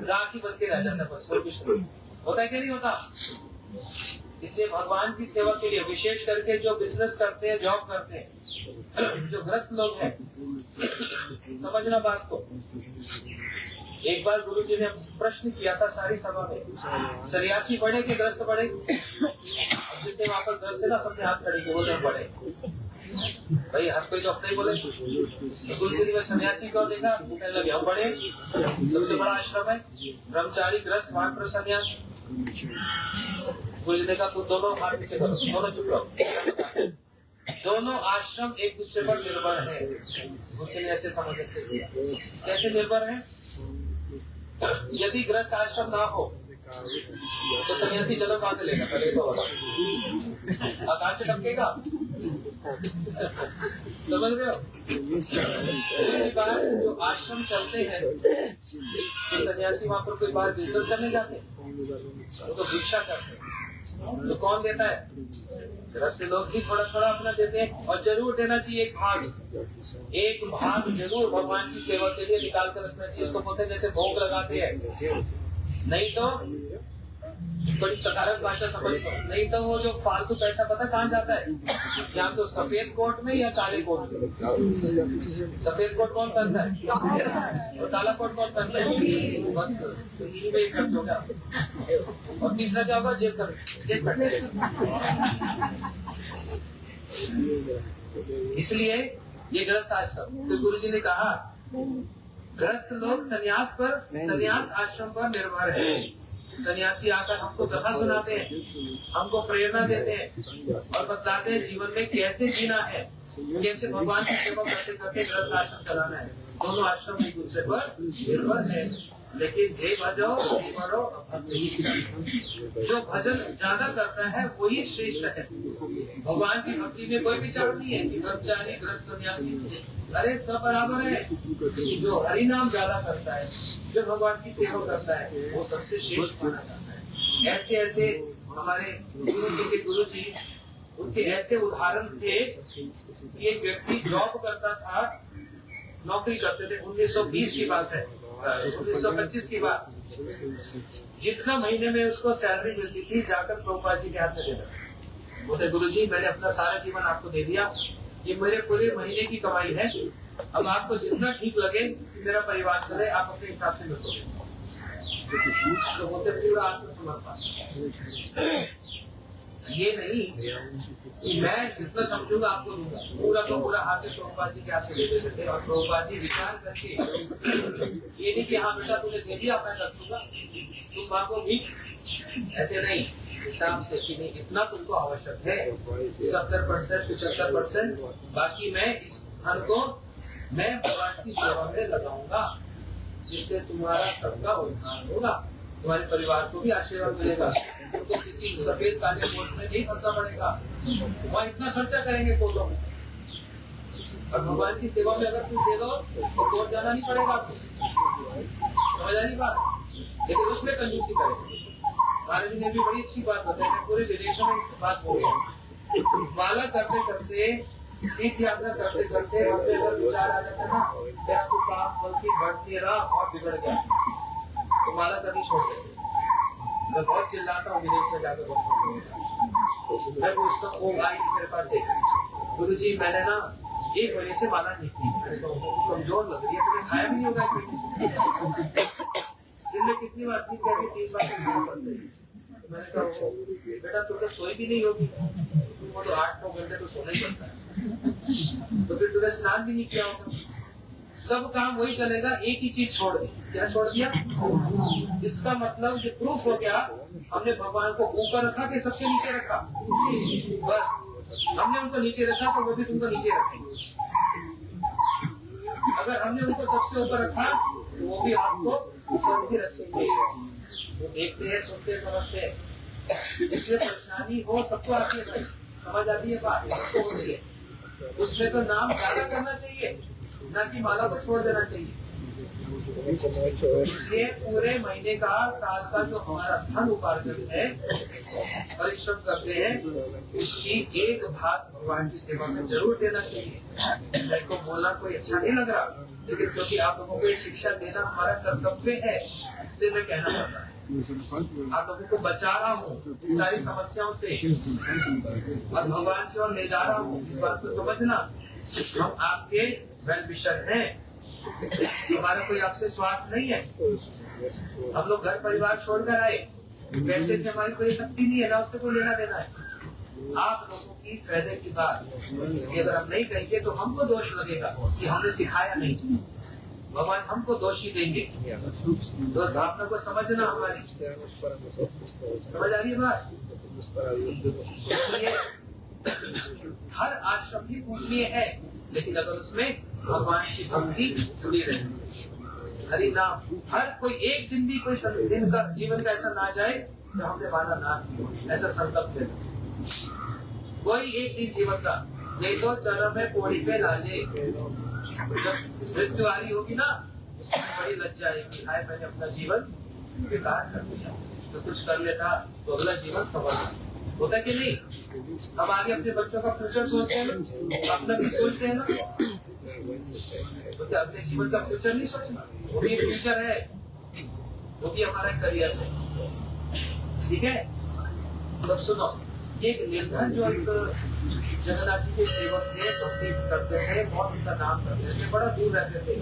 राख ही बन के रह जाता है, बस और कुछ नहीं होता है। क्या नहीं होता? इसलिए भगवान की सेवा के लिए विशेष करके जो बिजनेस करते हैं, जॉब करते हैं, जो ग्रस्त लोग हैं, समझना बात को। एक बार गुरुजी ने प्रश्न किया था सारी सभा में, सन्यासी बढ़े कि ग्रस्त बढ़े? जितने वहां पर ग्रस्त है ना, सबने हाथ खड़े किए, बोले बढ़े। भाई हर कोई तो अपना ही बोले। तो गुरुजी ने सन्यासी को देखा, वो कहने लगे हम बढ़े, सबसे बड़ा आश्रम है, ब्रह्मचारी ग्रस्त वहां पर सन्यास। गुरुजी ने कहा तू दोनों हाथ नीचे करो, दोनों चुप रहो। दोनों आश्रम एक दूसरे पर निर्भर है। गुरुजी ने ऐसे समझ से किया, कैसे निर्भर है? यदि ग्रस्त आश्रम ना हो तो सन्यासी जन्म कहां से लेगा? पहले ऐसा होगा, आकाश से टपकेगा, समझ रहे हो? दूसरी बात, जो आश्रम चलते हैं, तो सन्यासी वहां पर कोई बाहर बिजनेस करने जाते हैं, वो तो भिक्षा करते हैं। तो कौन देता है? ग्रस्त लोग भी थोड़ा थोड़ा अपना देते हैं, और जरूर देना चाहिए एक भाग जरूर भगवान की सेवा के लिए निकाल कर रखना चाहिए। इसको बोलते हैं जैसे भोग लगाते हैं, नहीं तो बड़ी साधारण भाषा समझ लो, नहीं तो वो जो फालतू पैसा पता कहाँ जाता है? या तो सफेद कोट में या काले कोट में। सफेद कोट कौन पहनता है और काला कोट कौन पहनता है? बस इन्हीं में खर्च होगा। और तीसरा क्या होगा? जेब कटने। इसलिए ये ग्रस्त आश्रम, तो गुरुजी ने कहा ग्रस्त लोग संन्यास आश्रम पर निर्भर है। सन्यासी आकर हमको कथा सुनाते हैं, हमको प्रेरणा देते हैं और बताते हैं जीवन में कैसे जीना है, कैसे भगवान की सेवा करते करते ग्रस्त आश्रम चलाना है। दोनों आश्रम एक दूसरे पर निर्भर है, लेकिन जे भजो मरो, जो भजन ज्यादा करता है वही श्रेष्ठ है। भगवान की भक्ति में कोई विचार नहीं है कि ब्रह्मचारी ग्रस्त सन्यासी, अरे सब बराबर है। जो हरि नाम ज्यादा करता है, जो भगवान की सेवा करता है, वो सबसे श्रेष्ठ माना जाता है। ऐसे ऐसे हमारे गुरु जी के गुरु जी, उनके ऐसे उदाहरण थे। एक व्यक्ति जॉब करता था, नौकरी करते थे, 1920 की बात है, 1925 की बात। जितना महीने में उसको सैलरी मिलती थी, जाकर प्रभुपाद जी के हाथ में देता। बोले गुरु जी मैंने अपना सारा जीवन आपको दे दिया, ये मेरे पूरे महीने की कमाई है, अब आपको जितना ठीक लगे मेरा परिवार चले, आप अपने हिसाब से मिलो। तो होते पूरा आत्मसमर्पण। ये नहीं कि मैं जितना समझूंगा आपको दूंगा, पूरा का पूरा हाथ से प्रभुपाद जी के हाथ से दे देते थे। और प्रभुपाद जी विचार करके, ये नहीं कि हाँ बेटा तूने दे दिया मैं रख दूंगा, तुम मांगो भी, ऐसे नहीं, हिसाब से कि नहीं इतना तुमको आवश्यक है, 70% 75%, बाकी मैं इस धन को मैं भगवान की सेवा में लगाऊंगा, जिससे तुम्हारा सबका उद्धार होगा, तुम्हारे परिवार को भी आशीर्वाद मिलेगा, तुमको किसी सफेद काले कोट में नहीं फंसना पड़ेगा, वहाँ इतना खर्चा करेंगे कोटों में। और भगवान की सेवा में अगर तुम दे दो तो कोर्ट जाना नहीं पड़ेगा आपको, समझ आ रही बात? लेकिन उसमें कंजूसी करेंगे। महाराज जी ने भी बड़ी अच्छी बात बताई है, पूरे विदेशों में इस बात हो गया। माला करते करते, तीर्थ यात्रा करते करते हमें अगर विचार आ जाता है ना, तेरा तो पाप बल्कि बढ़ते रहा और बिगड़ गया, तो माला करनी छोड़ देते। मैं बहुत चिल्लाता हूँ विदेश में जाकर, वो आई मेरे पास एक, गुरु जी मैंने ना 1 महीने से माला नहीं की, कमजोर लग रही है, तुम्हें खाया भी नहीं होगा, दिन में कितनी बार 3 बार पड़ते हैं। मैंने कहा बेटा तू तो सोई भी नहीं होगी, तुम तो 8-9 घंटे तो सोना ही पड़ता है, तो फिर तुमने स्नान भी नहीं किया होगा, सब काम वही चलेगा, एक ही चीज छोड़ दी। क्या छोड़ दिया? इसका मतलब ये प्रूफ हो गया, हमने भगवान को ऊपर रखा कि सबसे नीचे रखा? बस हमने उनको नीचे रखा तो वो भी तुमको नीचे रखेंगे। अगर हमने उनको सबसे ऊपर रखा तो वो भी आपको शांति रखेंगे। वो देखते हैं, सुनते, समझते हैं, इसलिए परेशानी हो सबको आती है भाई, समझ आती है बात, सबको होती है। उसमें तो नाम ज्यादा करना चाहिए, ना कि माला को छोड़ देना चाहिए। इसलिए पूरे महीने का, साल का जो हमारा धन उपार्जन है, परिश्रम करते हैं, उसकी एक भाग भगवान की सेवा में जरूर देना चाहिए। मेरे को बोलना कोई अच्छा नहीं लग रहा, लेकिन क्योंकि आप लोगों को ये शिक्षा देना हमारा कर्तव्य है, इसलिए मैं कहना चाहता हूँ। आप लोगों को बचा रहा हूँ सारी समस्याओं से और भगवान की ओर ले जा रहा हूँ। इस बात को समझना, हम आपके वेल विशर हैं, हमारा कोई आपसे स्वार्थ नहीं है। हम लोग घर परिवार छोड़कर आए, पैसे से हमारी कोई शक्ति नहीं है, ना उससे कोई लेना देना है। आप लोगों की फायदे की बात कि अगर हम नहीं कहेंगे तो हमको दोष लगेगा कि हमने सिखाया नहीं, भगवान हमको दोषी देंगे। तो आप लोग को समझना, हमारी समझ आ रही है बात। इसलिए हर आश्रम भी पूजनीय है, लेकिन अगर उसमें भगवान की भक्ति जुड़ी रहे, हरि नाम, हर कोई एक दिन भी कोई दिन का जीवन का ऐसा ना जाए तो हमने माना ना, ऐसा संकल्प लेना। कोई एक दिन जीवन का, नहीं तो चरण में कोड़ी पे लाजे, जब मृत्यु आ रही होगी ना, उसमें बड़ी लज्जा आएगी, हाय मैंने अपना जीवन बेकार कर दिया। तो कुछ कर लेता तो अगला जीवन सफल होता कि नहीं। हम आगे अपने बच्चों का फ्यूचर सोचते हैं ना, अपना भी सोचते हैं ना, तो क्या अपने जीवन का फ्यूचर नहीं सोचना? वो भी एक फ्यूचर है, वो भी हमारा करियर है, ठीक है। तब सुनो, एक निर्धन जो एक जगन्नाथ जी के सेवक थे, भक्ति करते थे, बहुत उनका नाम करते थे, बड़ा दूर रहते थे।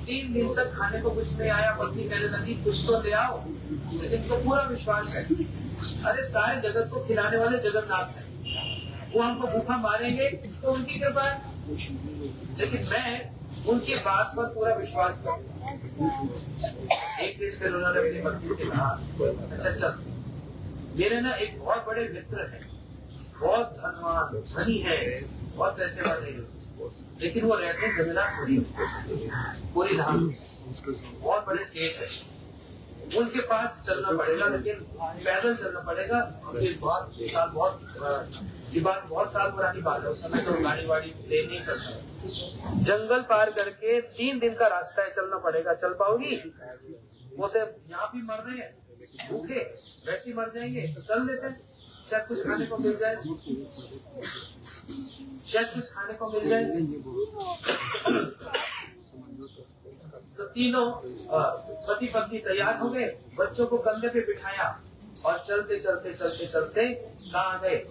3 दिन तक खाने को कुछ नहीं आया, भक्ति कहने लगी कुछ तो ले आओ, लेकिन तो पूरा विश्वास है, अरे सारे जगत को खिलाने वाले जगन्नाथ हैं, वो हमको भूखा मारेंगे तो उनकी कृपा है, लेकिन मैं उनकी बात पर पूरा विश्वास करूँ। एक दिन फिर उन्होंने अपनी भक्ति से कहा, अच्छा चल, मेरे ना एक बहुत बड़े मित्र हैं, बहुत धनवान धनी है, बहुत पैसे वाले हैं, लेकिन वो रहते हैं जगन्नाथपुरी, पूरी धाम, बहुत बड़े सेठ है। उनके पास चलना पड़ेगा, लेकिन पैदल चलना पड़ेगा। ये बात बहुत साल पुरानी बात है, उस समय तो गाड़ी वाड़ी ले नहीं चलता। जंगल पार करके 3 दिन का रास्ता है, चलना पड़ेगा। चल पाओगी? वो से यहाँ भी मर रहे हैं भूखे, वैसे मर जाएंगे, तो चल लेते हैं, शायद कुछ खाने को मिल जाए, शायद कुछ खाने को मिल जाए। तो तीनों पति पत्नी तैयार हो गए, बच्चों को कंधे पे बिठाया और चलते चलते चलते चलते कहाँ गए?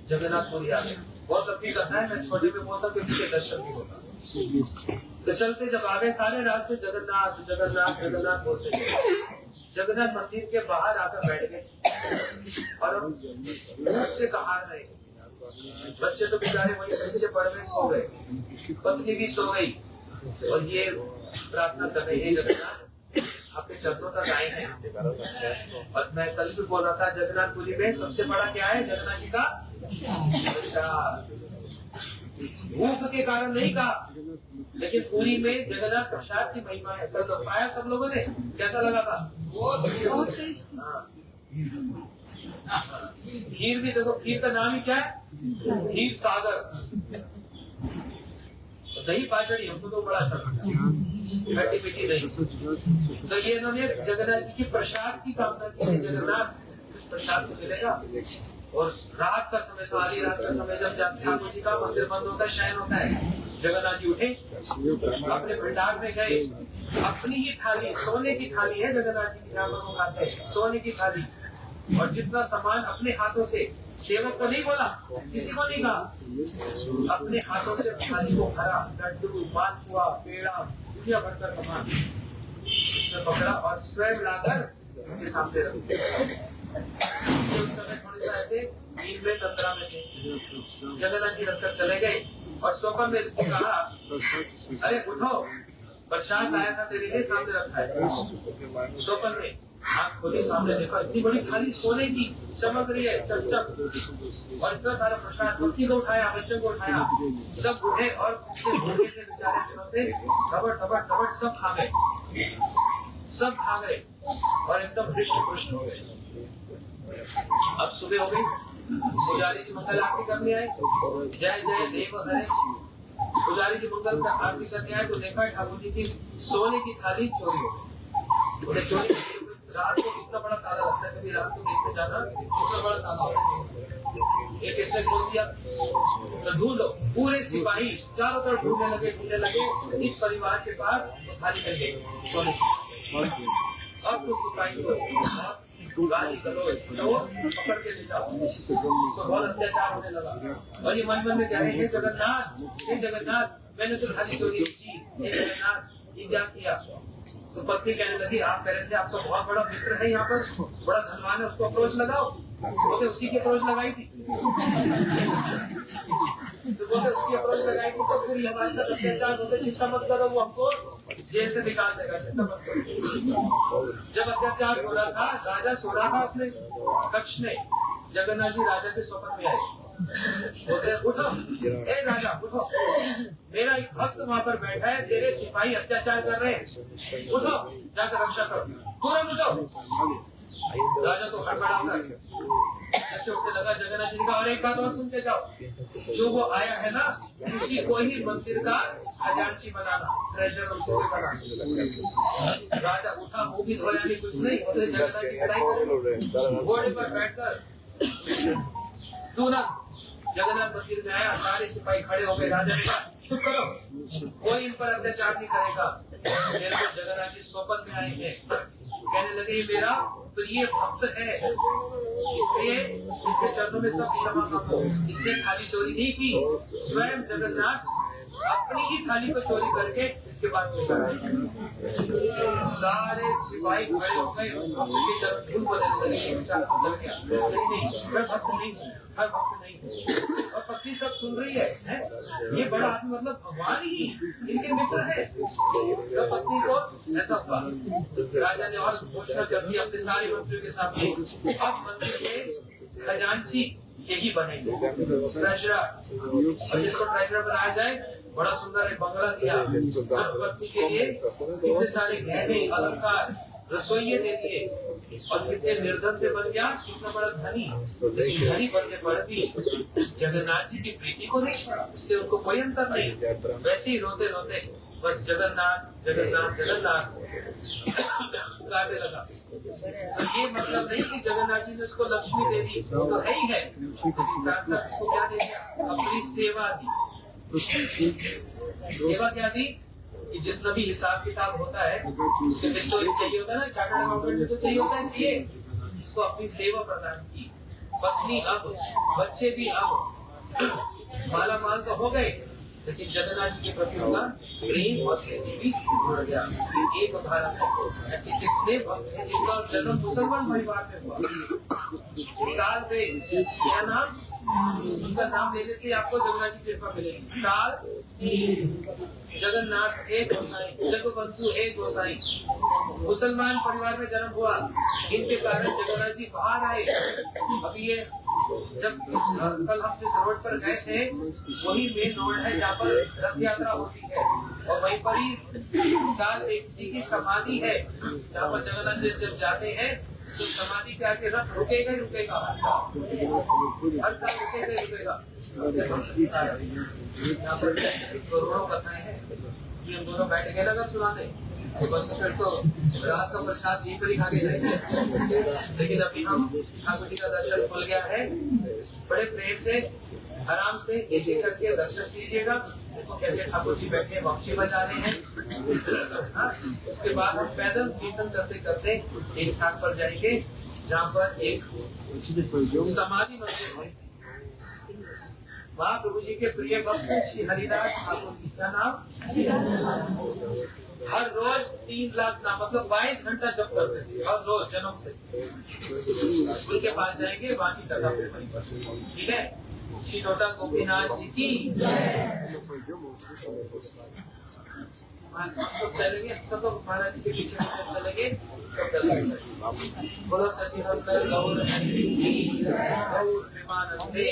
जगन्नाथपुरी आ गए। बहुत लंबी कथा है, मैं छोटे में बोलता हूँ क्योंकि दर्शन भी होता। तो चलते जब आ गए, सारे रास्ते जगन्नाथ जगन्नाथ जगन्नाथ बोलते गए। जगन्नाथ मंदिर के बाहर आकर बैठ गए और बच्चे कहाँ रहे, बच्चे तो बेचारे वहीं नीचे पड़ गए, सो गए, पत्नी भी सो गई, और ये प्रार्थना कर रही है, जगन्नाथ आपके चरणों तक आए हैं। और मैं कल भी बोल रहा था, जगन्नाथपुरी में सबसे बड़ा क्या है? जगन्नाथ जी का प्रसाद। भूख के कारण नहीं कहा, लेकिन पूरी में जगन्नाथ प्रसाद की महिमा है। कल तो पाया सब लोगों ने, कैसा लगा था? खीर भी देखो, खीर का नाम ही क्या है? खीर सागर। दही पाचड़ी हमको तो बड़ा अच्छा लगता है, नहीं। तो ये इन्होंने जगन्नाथ जी की प्रसाद की कामना की, जगन्नाथ इस प्रसाद से मिलेगा। और रात का समय, सारी रात का समय, जब ठाकुर जी का मंदिर बंद होता है, शयन होता है, जगन्नाथ जी उठे, अपने भंडार में गए, अपनी ही थाली, सोने की थाली है जगन्नाथ जी की, जहाँ पर वो खाते हैं, सोने की थाली, और जितना सामान अपने हाथों से, सेवक को नहीं बोला, किसी को नहीं कहा, अपने हाथों से थाली को भरा, लड्डू, मालपुआ, पेड़ा, दुनिया भर का सामान उसने पकड़ा और स्वयं लाकर उनके सामने रख दिया। उस समय थोड़ी सा ऐसे नींद में तंत्रा में थे, जगन्नाथ जी रखकर चले गए और स्वप्न में इसको कहा, अरे उठो, प्रसाद आया था तेरे लिए, सामने रखा है। स्वप्न में आँख खोली, सामने देखा, इतनी बड़ी थाली सोने की चमक रही है, चक, और इतना सारा प्रसाद, बच्ची को उठाया, बच्चों को उठाया, सब उठे और भूखे थे बेचारे दिनों से, धबड़ धबड़ धबड़ सब खा गए। सब खा गए और एकदम हृष्ट पुष्ट हो गए। अब सुबह हो गई, पुजारी जी मंगल आरती करने आए, जय जय देव हरे। पुजारी जी मंगल का आरती करने आए तो देखा ठाकुर जी की सोने की थाली चोरी हो गई। बोले चोरी रात को कितना बड़ा ताला लगता है, कभी रात को देखते जाना कितना बड़ा ताला होता है। एक ऐसे बोल दिया तो ढूंढो, पूरे सिपाही चारों तरफ ढूंढने लगे इस परिवार के पास तो थाली मिल गई सोने की। अब तो सिपाही को गाली करो, पकड़ के ले जाओ, तो बहुत अत्याचार होने लगा। और ये मन में कह रहे हैं जगन्नाथ मैंने तो थाली चोरी की, जगन्नाथ ये क्या किया। तो पत्नी कहने लगी आप कह रहे थे आपका बहुत बड़ा मित्र है यहाँ पर, बड़ा धनवान है, उसको अप्रोच लगाओ। बोलते उसी की अप्रोच लगाई थी तो बोलते उसकी अप्रोच लगाई थी तो फिर हमारे साथ अत्याचार होते, चिंता मत करो, वो हमको जेल से निकाल देगा, चिंता मत करो। जब अत्याचार हो रहा था, राजा सो रहा था अपने कक्ष में, जगन्नाथ जी राजा के स्वप्न में आए। बोलते उठो ए राजा उठो, मेरा एक भक्त वहाँ पर बैठा है, तेरे सिपाही अत्याचार कर रहे हैं, उठो जाकर रक्षा करो, तुरंत उठो। राजा तो हड़बड़ाकर जैसे उसने लगा, जगन्नाथ जी ने कहा और एक बात और सुन के जाओ, जो वो आया है ना उसी को ही मंदिर का खजांची बनाना, ट्रेजर उसको बनाना। राजा उठा, वो भी धोया नहीं कुछ नहीं, बोले जगन्नाथ जी लड़ाई करो, घोड़े पर बैठकर तुरंत जगन्नाथ मंदिर में आया, सारे सिपाही खड़े हो गए। राजा ने कहा चुप करो, कोई इन पर अत्याचार नहीं करेगा, मेरे को जगन्नाथ जी स्वप्न में आए हैं। कहने लगे मेरा प्रिय भक्त है, इसलिए इसके चरणों में सब क्षमा करो, इसने थाली चोरी नहीं की, स्वयं जगन्नाथ अपनी ही थाली को चोरी करके इसके बाद सारे सिपाही खड़े हो गए, उनके चरण धूल बदल गया। मैं भक्त नहीं हूँ, मैं भक्त नहीं हूँ। और पत्नी सब सुन रही है ये बड़ा आदमी मतलब भगवान ही इनके मित्र है। तो पत्नी को ऐसा हुआ, राजा ने और घोषणा कर दी अपने सारे मंत्रियों के सामने, अब मंदिर के खजांची यही बनेंगे, ट्रेजरर। और जिसको ट्रेजरर बनाया जाए, बड़ा सुंदर एक बंगला दिया पत्नी के लिए, कितने सारे गहने अलंकार, रसोइये दे दिए, और कितने निर्धन से बन गया कितना बड़ा धनी। धनी बनने पर भी जगन्नाथ जी की प्रीति को नहीं छोड़ा, इससे उनको कोई अंतर नहीं। वैसे ही रोते रोते बस जगन्नाथ जगन्नाथ जगन्नाथ गाने लगा। तो ये मतलब नहीं कि जगन्नाथ जी ने उसको लक्ष्मी दे दी, वो तो है ही है, साथ साथ उसको क्या दे दिया, अपनी सेवा दी। सेवा क्या दी कि जितना भी हिसाब किताब होता है उसमें तो चाहिए होता है ना, चार्टर्ड अकाउंटेंट में तो चाहिए होता है सीए, उसको अपनी सेवा प्रदान की। पत्नी अब, बच्चे भी अब माला माल तो हो गए, लेकिन जगन्नाथ जी के प्रति उनका प्रेम और प्रीति भी जुड़ गया। एक उदाहरण है, ऐसे कितने भक्त हैं जिनका जन्म मुसलमान परिवार में हुआ। साल में क्या नाम, उनका नाम लेने से आपको जगन्नाथ जी की कृपा मिलेगी। साल जगन्नाथ एक गोसाई, जगबंधु एक गोसाई, मुसलमान परिवार में जन्म हुआ, इनके कारण जगन्नाथ जी बाहर आए। अब ये जब कल हम जिस रोड पर गए थे वही मेन रोड है जहाँ पर रथ यात्रा होती है, और वहीं पर ही साल एक जी की समाधि है, जहाँ पर जगन्नाथ जी जब जाते हैं तो समाधि के आगे रथ रुकेगा ही रुकेगा, हर साल रुकेगा ही रुकेगा। करोड़ों कथाएं हैं, हम दोनों बैठ के अगर सुनाते तो बस फिर तो रात का प्रसाद यहीं पर ही खा के जाएंगे। लेकिन अभी हम ठाकुर जी का दर्शन खुल गया है, बड़े प्रेम से आराम से एक एक करके दर्शन कीजिएगा। देखो कैसे ठाकुर जी बैठे बंशी बजा रहे हैं। उसके बाद हम पैदल कीर्तन करते करते एक स्थान पर जाएंगे जहाँ पर एक समाधि मंदिर है। वहाँ प्रभु जी के प्रिय भक्त श्री हरिदास ठाकुर जी का नाम हर रोज 3 लाख नाम मतलब 22 घंटा जप करते थे, हर रोज जन्म से। उनके पास जाएंगे, वहाँ की कथा फिर वहीं पर, ठीक है। श्री नोटा गोपीनाथ जी की सब चलेंगे, सब लोग महाराज जी के पीछे चलेंगे, सब चलेंगे। बोलो सचिदानंद गौर हरि गौर प्रेमानंदे।